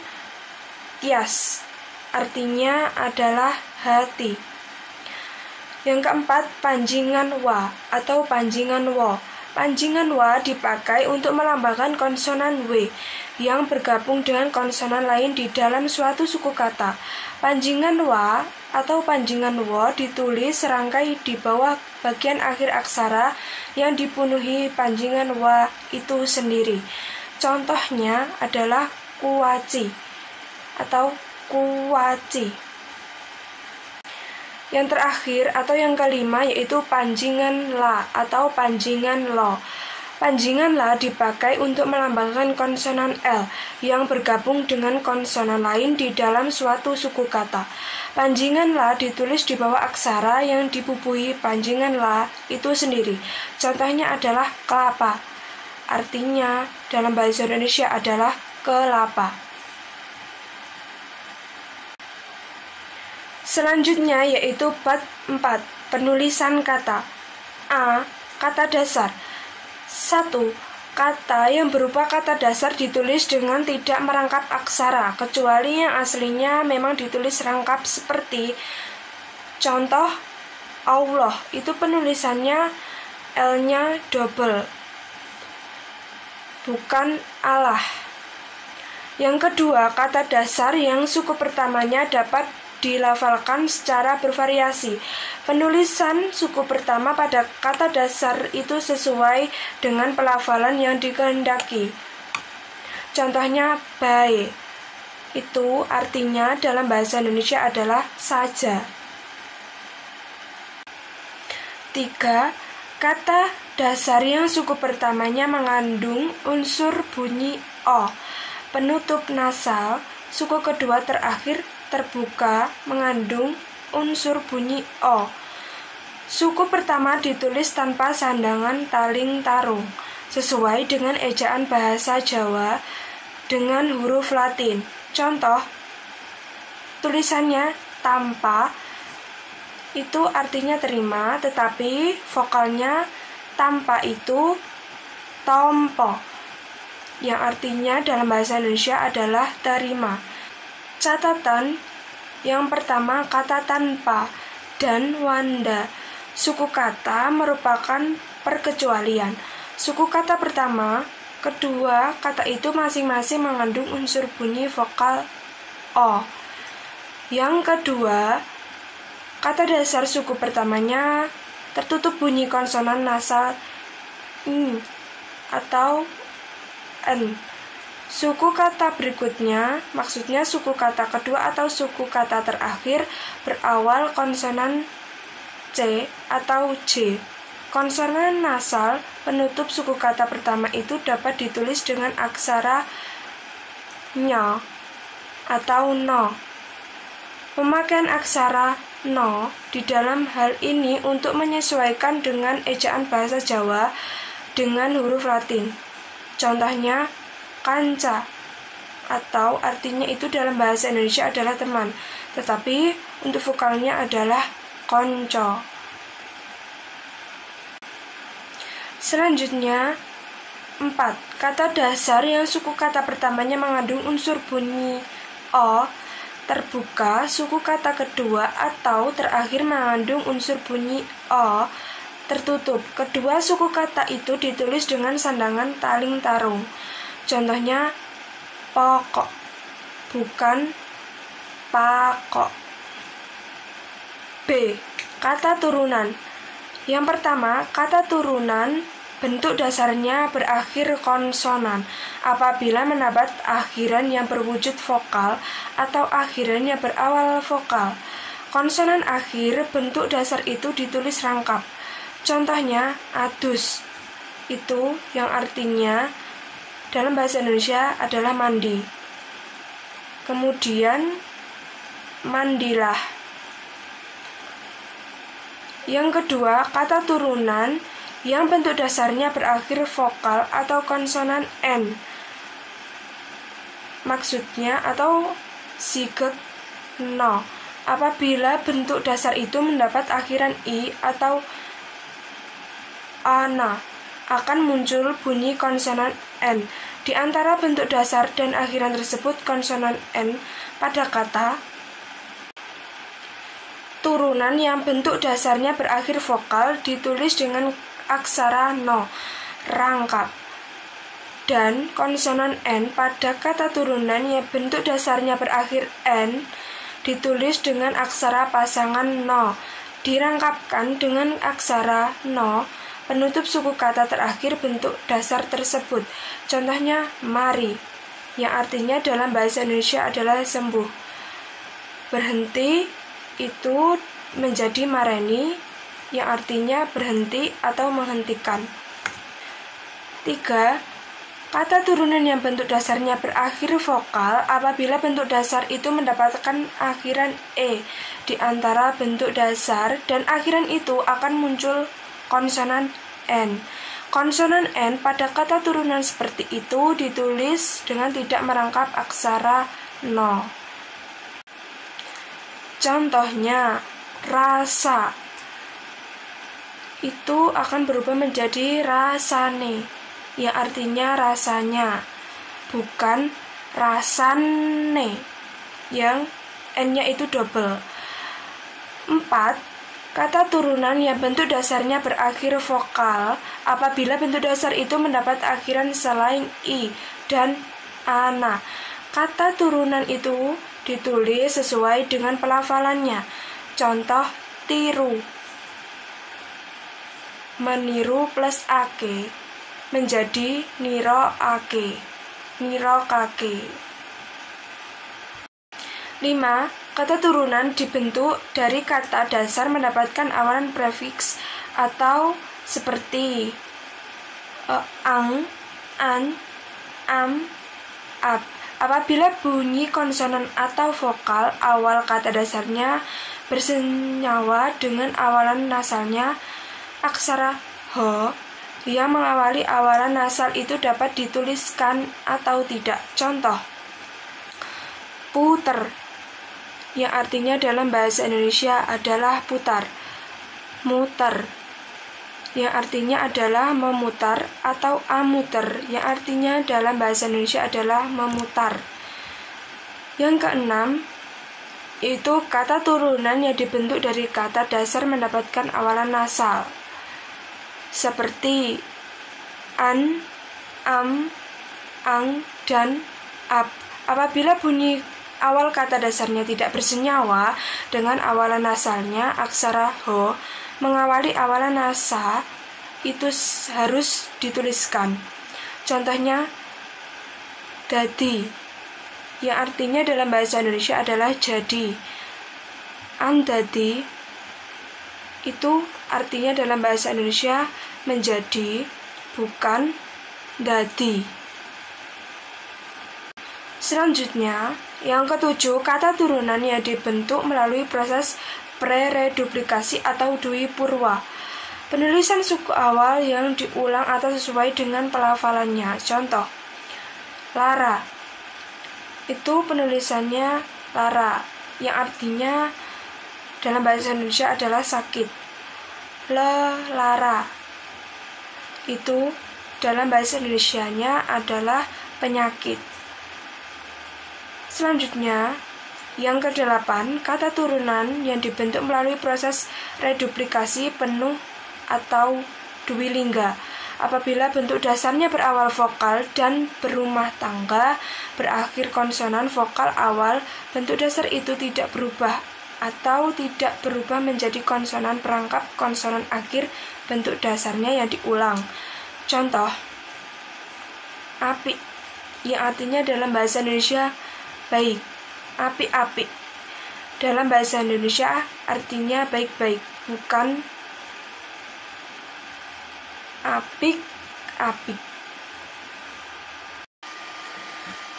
tias, artinya adalah hati. Yang keempat, panjingan wa atau panjingan wo. Panjingan wa dipakai untuk melambangkan konsonan W yang bergabung dengan konsonan lain di dalam suatu suku kata. Panjingan wa atau panjingan wo ditulis serangkai di bawah bagian akhir aksara yang dipenuhi panjingan wa itu sendiri. Contohnya adalah kuaci atau kuaci. Yang terakhir atau yang kelima yaitu panjingan la atau panjingan lo. Panjingan la dipakai untuk melambangkan konsonan L yang bergabung dengan konsonan lain di dalam suatu suku kata. Panjingan la ditulis di bawah aksara yang dibubuhi panjingan la itu sendiri. Contohnya adalah kelapa. Artinya dalam bahasa Indonesia adalah kelapa. Selanjutnya yaitu bab 4, penulisan kata. A. Kata dasar. 1. Kata yang berupa kata dasar ditulis dengan tidak merangkap aksara, kecuali yang aslinya memang ditulis rangkap seperti contoh Allah, itu penulisannya L-nya double, bukan Allah. Yang kedua, kata dasar yang suku pertamanya dapat dilafalkan secara bervariasi. Penulisan suku pertama pada kata dasar itu sesuai dengan pelafalan yang dikehendaki. Contohnya baik. Itu artinya dalam bahasa Indonesia adalah saja. 3. Kata dasar yang suku pertamanya mengandung unsur bunyi O. Penutup nasal, suku kedua terakhir terbuka mengandung unsur bunyi O. Suku pertama ditulis tanpa sandangan taling tarung, sesuai dengan ejaan bahasa Jawa dengan huruf Latin. Contoh, tulisannya tanpa, itu artinya terima, tetapi vokalnya tanpa itu tompo, yang artinya dalam bahasa Indonesia adalah terima. Catatan yang pertama, kata tanpa dan wanda. Suku kata merupakan perkecualian. Suku kata pertama Kedua kata itu masing-masing mengandung unsur bunyi vokal O. Yang kedua, kata dasar suku pertamanya tertutup bunyi konsonan nasal N atau N. Suku kata berikutnya, maksudnya suku kata kedua atau suku kata terakhir, berawal konsonan C atau J. Konsonan nasal penutup suku kata pertama itu dapat ditulis dengan aksara ny atau no. Pemakaian aksara no di dalam hal ini untuk menyesuaikan dengan ejaan bahasa Jawa dengan huruf Latin. Contohnya kanca, atau artinya itu dalam bahasa Indonesia adalah teman, tetapi untuk vokalnya adalah konco. Selanjutnya 4. Kata dasar yang suku kata pertamanya mengandung unsur bunyi O terbuka, suku kata kedua atau terakhir mengandung unsur bunyi O tertutup. Kedua suku kata itu ditulis dengan sandangan taling tarung. Contohnya pokok, bukan pakok. B. Kata turunan. Yang pertama, kata turunan bentuk dasarnya berakhir konsonan apabila mendapat akhiran yang berwujud vokal atau akhiran yang berawal vokal. Konsonan akhir bentuk dasar itu ditulis rangkap. Contohnya adus, itu yang artinya dalam bahasa Indonesia adalah mandi. Kemudian mandilah. Yang kedua, kata turunan yang bentuk dasarnya berakhir vokal atau konsonan N. Maksudnya atau sigek no. Apabila bentuk dasar itu mendapat akhiran I atau ana, akan muncul bunyi konsonan N. Di antara bentuk dasar dan akhiran tersebut, konsonan N pada kata turunan yang bentuk dasarnya berakhir vokal ditulis dengan aksara no, rangkap. Dan konsonan N pada kata turunan yang bentuk dasarnya berakhir N ditulis dengan aksara pasangan no, dirangkapkan dengan aksara no, penutup suku kata terakhir bentuk dasar tersebut. Contohnya mari, yang artinya dalam bahasa Indonesia adalah sembuh. Berhenti itu menjadi mareni, yang artinya berhenti atau menghentikan. 3. Kata turunan yang bentuk dasarnya berakhir vokal apabila bentuk dasar itu mendapatkan akhiran E di antara bentuk dasar dan akhiran itu akan muncul konsonan N. Konsonan N pada kata turunan seperti itu ditulis dengan tidak merangkap aksara no. Contohnya, rasa itu akan berubah menjadi rasane, yang artinya rasanya, bukan rasane, yang N-nya itu double. 4. Kata turunan yang bentuk dasarnya berakhir vokal apabila bentuk dasar itu mendapat akhiran selain I dan ana. Kata turunan itu ditulis sesuai dengan pelafalannya. Contoh, tiru. Meniru plus ake menjadi niro ake, niro kake. 5. Kata turunan dibentuk dari kata dasar mendapatkan awalan prefiks atau seperti ang, an, am, ab. Apabila bunyi konsonan atau vokal awal kata dasarnya bersenyawa dengan awalan nasalnya, aksara ho yang mengawali awalan nasal itu dapat dituliskan atau tidak. Contoh, puter, yang artinya dalam bahasa Indonesia adalah putar. Muter, yang artinya adalah memutar, atau amuter, yang artinya dalam bahasa Indonesia adalah memutar. Yang keenam, itu kata turunan yang dibentuk dari kata dasar mendapatkan awalan nasal, seperti an, ang, dan ap. Apabila bunyi awal kata dasarnya tidak bersenyawa dengan awalan nasalnya, aksara ho mengawali awalan nasa itu harus dituliskan. Contohnya dadi, yang artinya dalam bahasa Indonesia adalah jadi. Andadi itu artinya dalam bahasa Indonesia menjadi, bukan dadi. Selanjutnya, yang ketujuh, kata turunan yang dibentuk melalui proses pre-reduplikasi atau dwi purwa. Penulisan suku awal yang diulang atau sesuai dengan pelafalannya. Contoh, lara. Itu penulisannya lara, yang artinya dalam bahasa Indonesia adalah sakit. Lara. Itu dalam bahasa Indonesianya adalah penyakit. Selanjutnya, yang kedelapan, kata turunan yang dibentuk melalui proses reduplikasi penuh atau dwilingga. Apabila bentuk dasarnya berawal vokal dan berumah tangga, berakhir konsonan vokal awal, bentuk dasar itu tidak berubah atau tidak berubah menjadi konsonan perangkap konsonan akhir bentuk dasarnya yang diulang. Contoh, api, yang artinya dalam bahasa Indonesia baik. Api-api dalam bahasa Indonesia artinya baik-baik, bukan apik-apik.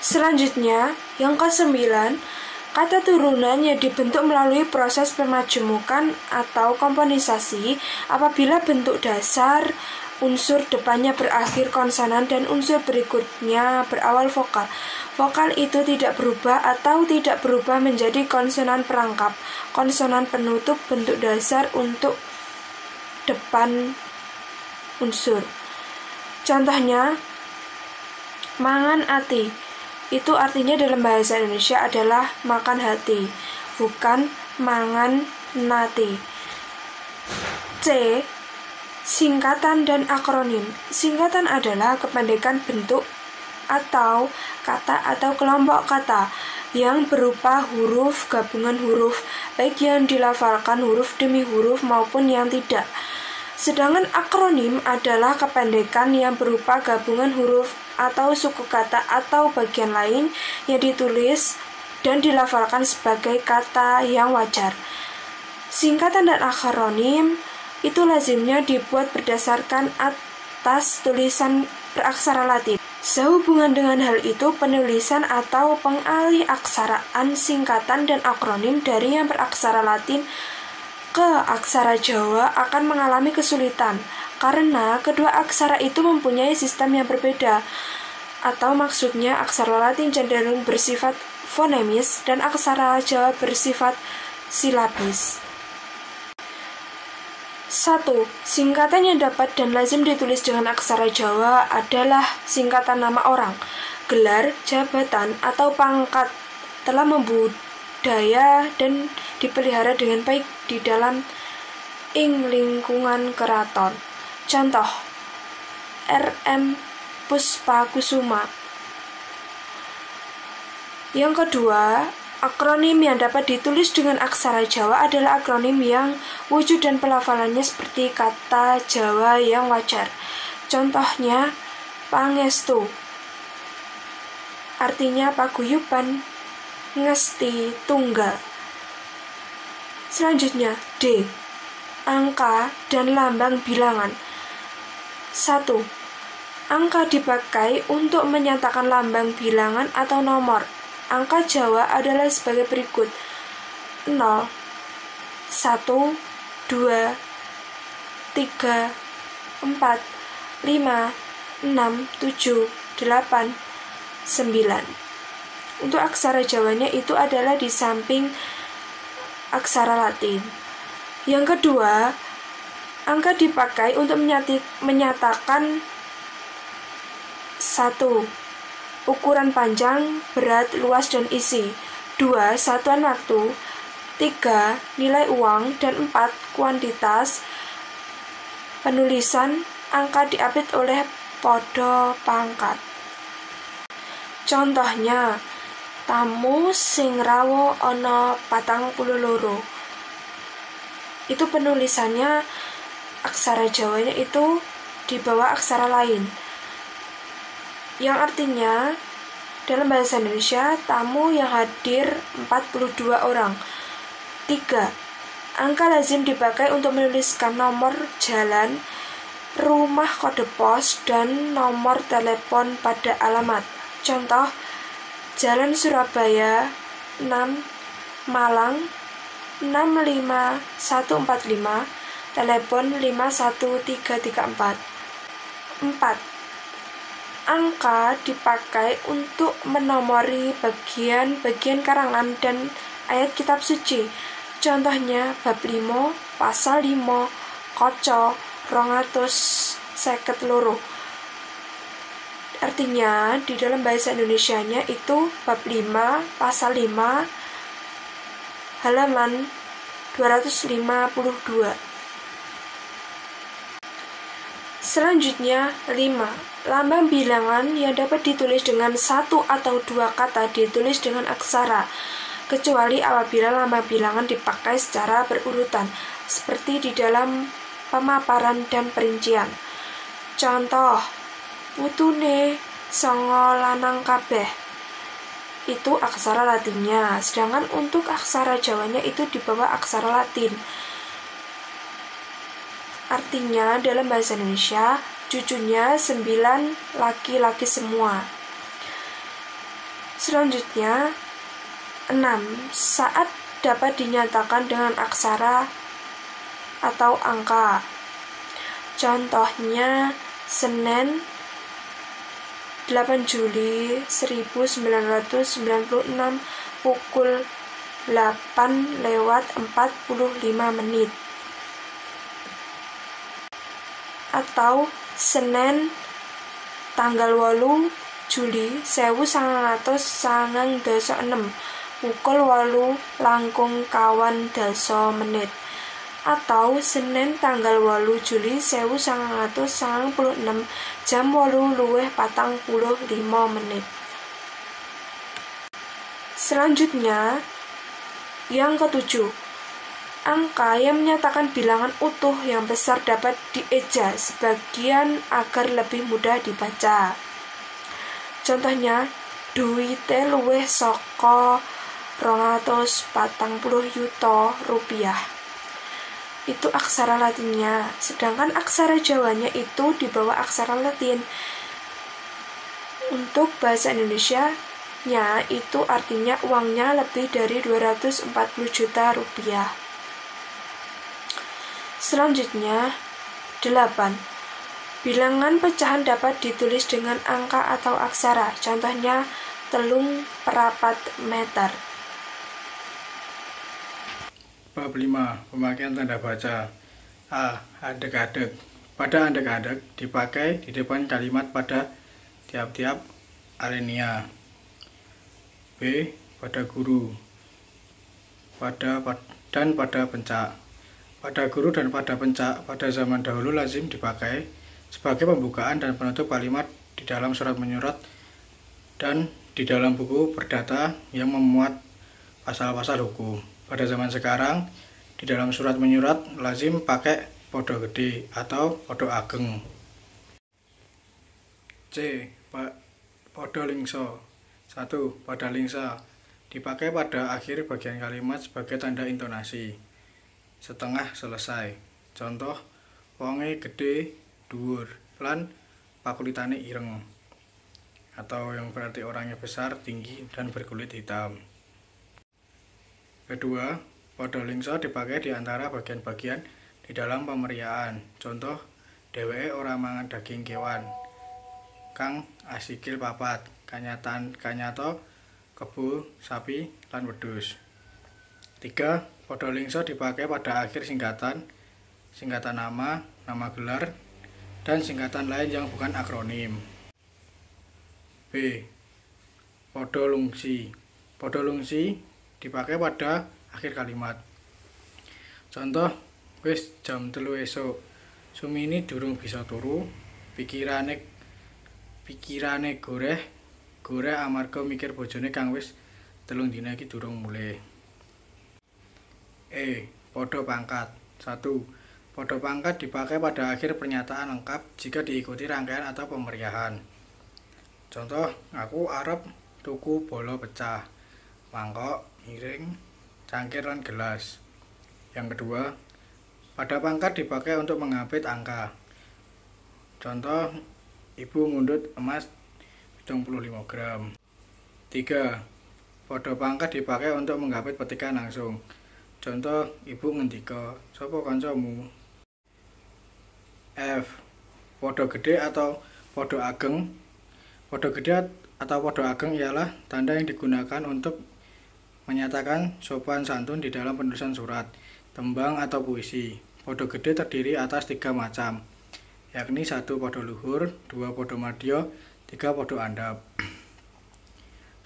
Selanjutnya, yang ke-9, kata turunan yang dibentuk melalui proses pemajemukan atau komponisasi apabila bentuk dasar unsur depannya berakhir konsonan dan unsur berikutnya berawal vokal. Vokal itu tidak berubah atau tidak berubah menjadi konsonan perangkap, konsonan penutup bentuk dasar untuk depan unsur. Contohnya, mangan ati. Itu artinya dalam bahasa Indonesia adalah makan hati, bukan mangan nati. C. Singkatan dan akronim. Singkatan adalah kependekan bentuk atau kata atau kelompok kata yang berupa huruf, gabungan huruf, baik yang dilafalkan huruf demi huruf maupun yang tidak. Sedangkan akronim adalah kependekan yang berupa gabungan huruf atau suku kata atau bagian lain yang ditulis dan dilafalkan sebagai kata yang wajar. Singkatan dan akronim itu lazimnya dibuat berdasarkan atas tulisan beraksara Latin. Sehubungan dengan hal itu, penulisan atau pengalih aksaraan singkatan dan akronim dari yang beraksara Latin ke aksara Jawa akan mengalami kesulitan karena kedua aksara itu mempunyai sistem yang berbeda. Atau maksudnya aksara Latin cenderung bersifat fonemis dan aksara Jawa bersifat silabis. 1. Singkatan yang dapat dan lazim ditulis dengan aksara Jawa adalah singkatan nama orang, gelar, jabatan, atau pangkat telah membudaya dan dipelihara dengan baik di dalam lingkungan keraton. Contoh, R.M. Puspakusuma. Yang kedua, akronim yang dapat ditulis dengan aksara Jawa adalah akronim yang wujud dan pelafalannya seperti kata Jawa yang wajar. Contohnya, pangestu, artinya paguyuban, ngesti, tunggal. Selanjutnya, D, angka dan lambang bilangan. 1. Angka dipakai untuk menyatakan lambang bilangan atau nomor. Angka Jawa adalah sebagai berikut: 0, 1, 2, 3, 4, 5, 6, 7, 8, 9. Untuk aksara Jawanya itu adalah di samping aksara Latin. Yang kedua, angka dipakai untuk menyatakan 1. Ukuran panjang, berat, luas, dan isi. 2. Satuan waktu. 3. Nilai uang. Dan 4. Kuantitas. Penulisan angka diapit oleh padha pangkat. Contohnya, tamu sing rawuh ana 42. Itu penulisannya aksara Jawanya itu di bawah aksara lain. Yang artinya dalam bahasa Indonesia tamu yang hadir 42 orang. 3. Angka lazim dipakai untuk menuliskan nomor jalan, rumah kode pos, dan nomor telepon pada alamat. Contoh, Jalan Surabaya 6, Malang 65145, telepon 51334. 4. Angka dipakai untuk menomori bagian-bagian karangan dan ayat kitab suci. Contohnya bab 5, pasal 5, kaca 252. Artinya di dalam bahasa Indonesianya itu bab 5, pasal 5, halaman 252. Selanjutnya 5. Lambang bilangan yang dapat ditulis dengan satu atau dua kata ditulis dengan aksara, kecuali apabila lambang bilangan dipakai secara berurutan, seperti di dalam pemaparan dan perincian. Contoh, putune 9 lanang kabeh. Itu aksara Latinnya, sedangkan untuk aksara Jawanya itu di bawah aksara Latin. Artinya dalam bahasa Indonesia, cucunya 9 laki-laki semua. Selanjutnya 6. Saat dapat dinyatakan dengan aksara atau angka. Contohnya Senin 8 Juli 1996 pukul 8:45. Atau Senin tanggal 8 Juli 1996 pukul 8:50. Atau Senin tanggal 8 Juli 1996 jam 8:45. Selanjutnya yang ketujuh, angka yang menyatakan bilangan utuh yang besar dapat dieja sebagian agar lebih mudah dibaca. Contohnya, duwite luwih saka 240 yuta rupiah. Itu aksara Latinnya, sedangkan aksara Jawanya itu di bawah aksara Latin. Untuk bahasa Indonesianya itu artinya uangnya lebih dari 240 juta rupiah. Selanjutnya 8. Bilangan pecahan dapat ditulis dengan angka atau aksara. Contohnya 3/4 meter. Bab 5. Pemakaian tanda baca. A. Adeg-adeg. Pada adeg-adeg dipakai di depan kalimat pada tiap-tiap alinea. B. Pada guru. Pada pencak. Pada guru dan pada pencak pada zaman dahulu lazim dipakai sebagai pembukaan dan penutup kalimat di dalam surat menyurat dan di dalam buku perdata yang memuat pasal-pasal hukum. Pada zaman sekarang, di dalam surat menyurat lazim pakai podo gede atau podo ageng. C. Podo lingso. 1. Pada lingsa dipakai pada akhir bagian kalimat sebagai tanda intonasi. Setengah selesai. Contoh, wonge gede dhuwur lan pakulitane ireng. Atau yang berarti orangnya besar, tinggi, dan berkulit hitam. Kedua, podo lingso dipakai di antara bagian-bagian di dalam pemeriaan. Contoh, dheweke ora mangan daging kewan kang asikil papat, kanyato kebo sapi lan wedhus. 3. Podo lingso dipakai pada akhir singkatan nama, nama gelar, dan singkatan lain yang bukan akronim. B. Podo lungsi. Podo lungsi dipakai pada akhir kalimat. Contoh, wis jam 3 esuk, Sumini durung bisa turu, pikirane pikirane goreh amarga mikir bojone kang wis 3 dina iki durung mulih. Pada pangkat. 1. Pada pangkat dipakai pada akhir pernyataan lengkap jika diikuti rangkaian atau pemeriahan. Contoh, aku arep tuku bola pecah, mangkok, miring, cangkir, dan gelas. Yang kedua, pada pangkat dipakai untuk mengapit angka. Contoh, ibu ngundut emas 75 gram. 3. Pada pangkat dipakai untuk menggapit petikan langsung. Contoh, ibu ngendika, "Sapa kancamu?" F. Pada gede atau pada ageng. Pada gede atau pada ageng ialah tanda yang digunakan untuk menyatakan sopan santun di dalam penulisan surat, tembang, atau puisi. Pada gede terdiri atas 3 macam, yakni 1 pada luhur, 2 pada madya, 3 pada andhap.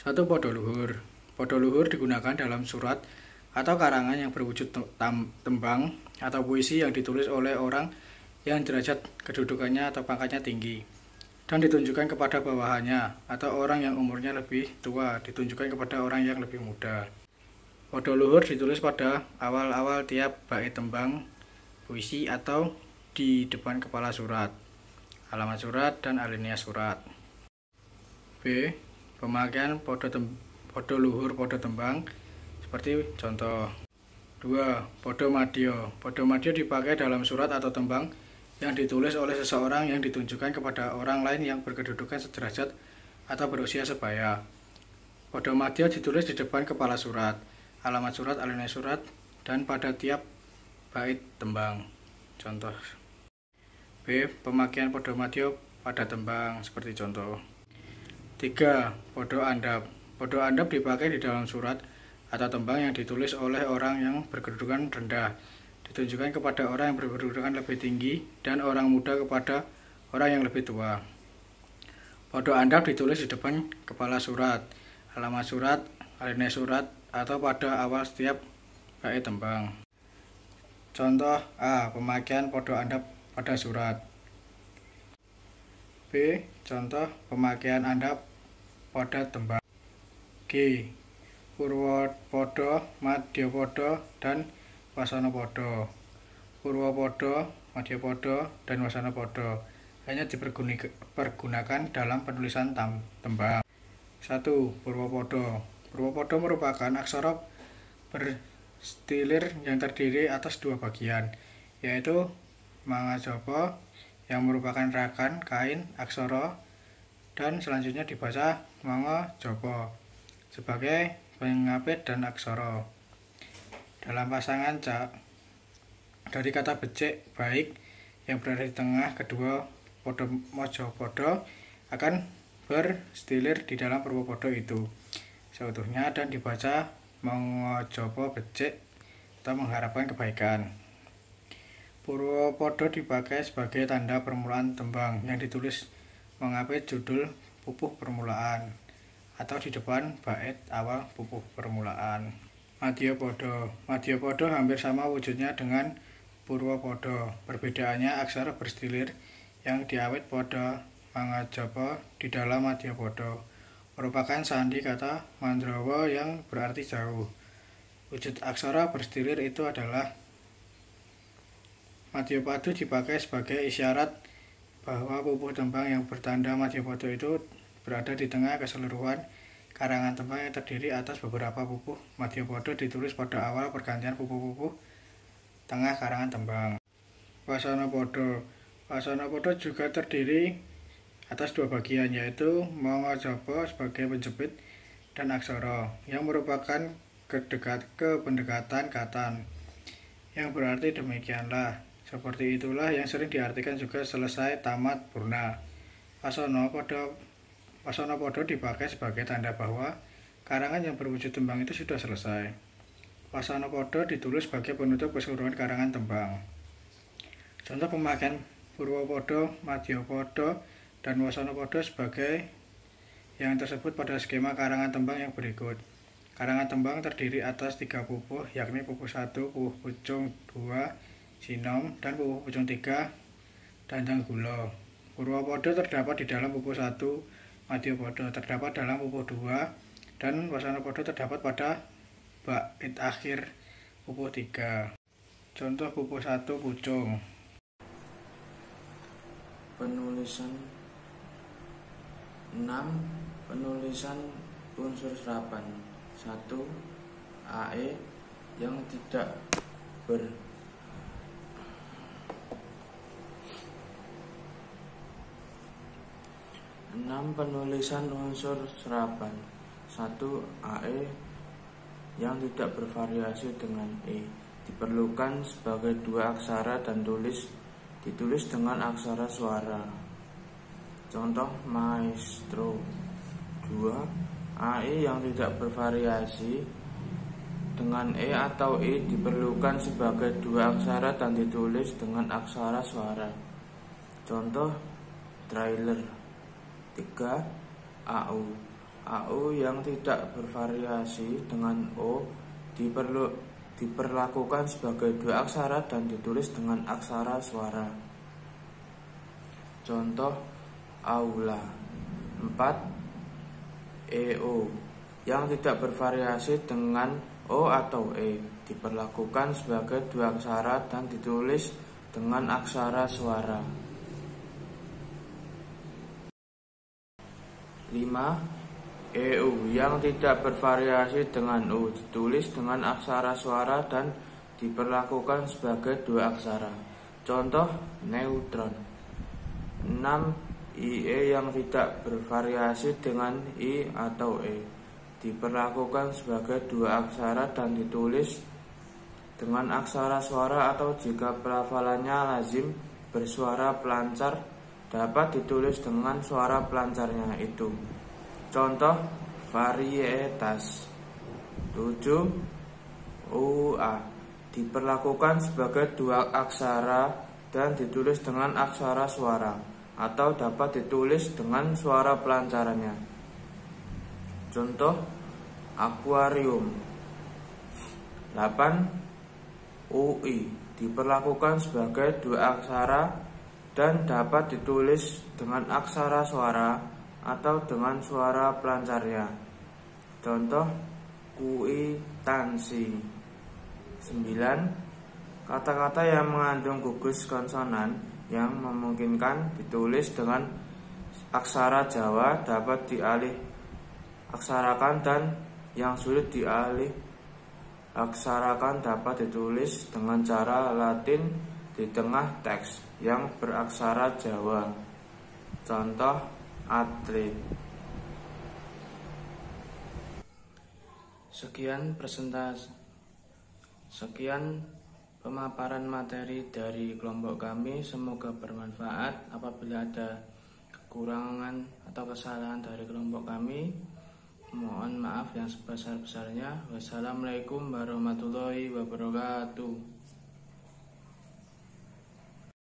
1 pada luhur. Pada luhur digunakan dalam surat atau karangan yang berwujud tembang atau puisi yang ditulis oleh orang yang derajat kedudukannya atau pangkatnya tinggi dan ditunjukkan kepada bawahannya, atau orang yang umurnya lebih tua ditunjukkan kepada orang yang lebih muda. Pada luhur ditulis pada awal-awal tiap bait tembang, puisi, atau di depan kepala surat, alamat surat, dan alinea surat. B. Pemakaian pada luhur pada tembang seperti contoh. 2. Pada madya. Pada madya dipakai dalam surat atau tembang yang ditulis oleh seseorang yang ditunjukkan kepada orang lain yang berkedudukan sederajat atau berusia sebaya. Pada madya ditulis di depan kepala surat, alamat surat, alinea surat, dan pada tiap bait tembang. Contoh. B. Pemakaian pada madya pada tembang seperti contoh. 3. Pada andhap. Pada andhap dipakai di dalam surat atau tembang yang ditulis oleh orang yang berkedudukan rendah, ditunjukkan kepada orang yang berkedudukan lebih tinggi, dan orang muda kepada orang yang lebih tua. Pada andhap ditulis di depan kepala surat, alamat surat, alinea surat, atau pada awal setiap bait tembang. Contoh A. Pemakaian pada andhap pada surat. B. Contoh pemakaian andhap pada tembang. G. Purwapada, Madyapada, dan Wasanapada. Purwapada, Madyapada, dan Wasanapada hanya dipergunakan dalam penulisan tembang. 1. Purwapada. Purwapada merupakan aksara berstilir yang terdiri atas 2 bagian, yaitu mangajaba yang merupakan rakan kain aksara, dan selanjutnya dibaca mangajaba sebagai pengapit dan aksara. Dalam pasangan cak dari kata becik baik yang berada di tengah kedua pada majapada akan berstilir di dalam purwapada itu seutuhnya dan dibaca mangajaba becik atau mengharapkan kebaikan. Purwapada dipakai sebagai tanda permulaan tembang yang ditulis mengapit judul pupuh permulaan atau di depan bait awal pupuh permulaan. Madyapada. Madyapada hampir sama wujudnya dengan Purwapada. Perbedaannya aksara berstilir yang diawit pada mangajaba di dalam Madyapada merupakan sandi kata mandrawa yang berarti jauh. Wujud aksara berstilir itu adalah Madyapada dipakai sebagai isyarat bahwa pupuh tembang yang bertanda Madyapada itu berada di tengah keseluruhan karangan tembang yang terdiri atas beberapa pupuh. Madyapada ditulis pada awal pergantian pupuh-pupuh tengah karangan tembang. Wasanapada. Wasanapada juga terdiri atas 2 bagian, yaitu mangajaba sebagai penjepit dan aksara yang merupakan kependekatan katan yang berarti demikianlah, seperti itulah, yang sering diartikan juga selesai, tamat, purna. Wasanapada dipakai sebagai tanda bahwa karangan yang berwujud tembang itu sudah selesai. Wasanapada ditulis sebagai penutup keseluruhan karangan tembang. Contoh pemakaian Purwapada, Madyapada, dan Wasanapada sebagai yang tersebut pada skema karangan tembang yang berikut. Karangan tembang terdiri atas 3 pupuh, yakni pupuh 1, pupuh pucung 2, sinom, dan pupuh pucung 3, dandang gula. Purwopodo terdapat di dalam pupuh 1, Madyapada terdapat dalam pupuh 2, dan Wasanapada terdapat pada bait akhir pupuh 3. Contoh pupuh 1 Pucung. Penulisan 6. Penulisan unsur serapan. 1. AE yang tidak ber 6. Penulisan unsur serapan. 1. AE yang tidak bervariasi dengan E diperlukan sebagai dua aksara dan ditulis dengan aksara suara. Contoh maestro. 2. AE yang tidak bervariasi dengan E atau I diperlukan sebagai dua aksara dan ditulis dengan aksara suara. Contoh trailer. 3. AU. AU yang tidak bervariasi dengan O diperlakukan sebagai dua aksara dan ditulis dengan aksara suara. Contoh aula. 4. EO yang tidak bervariasi dengan O atau E diperlakukan sebagai dua aksara dan ditulis dengan aksara suara. 5. EU yang tidak bervariasi dengan U ditulis dengan aksara suara dan diperlakukan sebagai dua aksara. Contoh neutron. 6. IE yang tidak bervariasi dengan I atau E diperlakukan sebagai dua aksara dan ditulis dengan aksara suara, atau jika pelafalannya lazim bersuara pelancar dapat ditulis dengan suara pelancarnya itu. Contoh varietas. 7. UA diperlakukan sebagai dua aksara dan ditulis dengan aksara suara, atau dapat ditulis dengan suara pelancarannya. Contoh akuarium. 8. UI diperlakukan sebagai dua aksara dan dapat ditulis dengan aksara suara atau dengan suara pelancarnya. Contoh kuitansi. 9. Kata-kata yang mengandung gugus konsonan yang memungkinkan ditulis dengan aksara Jawa dapat dialih aksarakan, dan yang sulit dialih aksarakan dapat ditulis dengan cara Latin di tengah teks yang beraksara Jawa. Contoh atlet. Sekian pemaparan materi dari kelompok kami. Semoga bermanfaat. Apabila ada kekurangan atau kesalahan dari kelompok kami, mohon maaf yang sebesar-besarnya. Wassalamualaikum warahmatullahi wabarakatuh.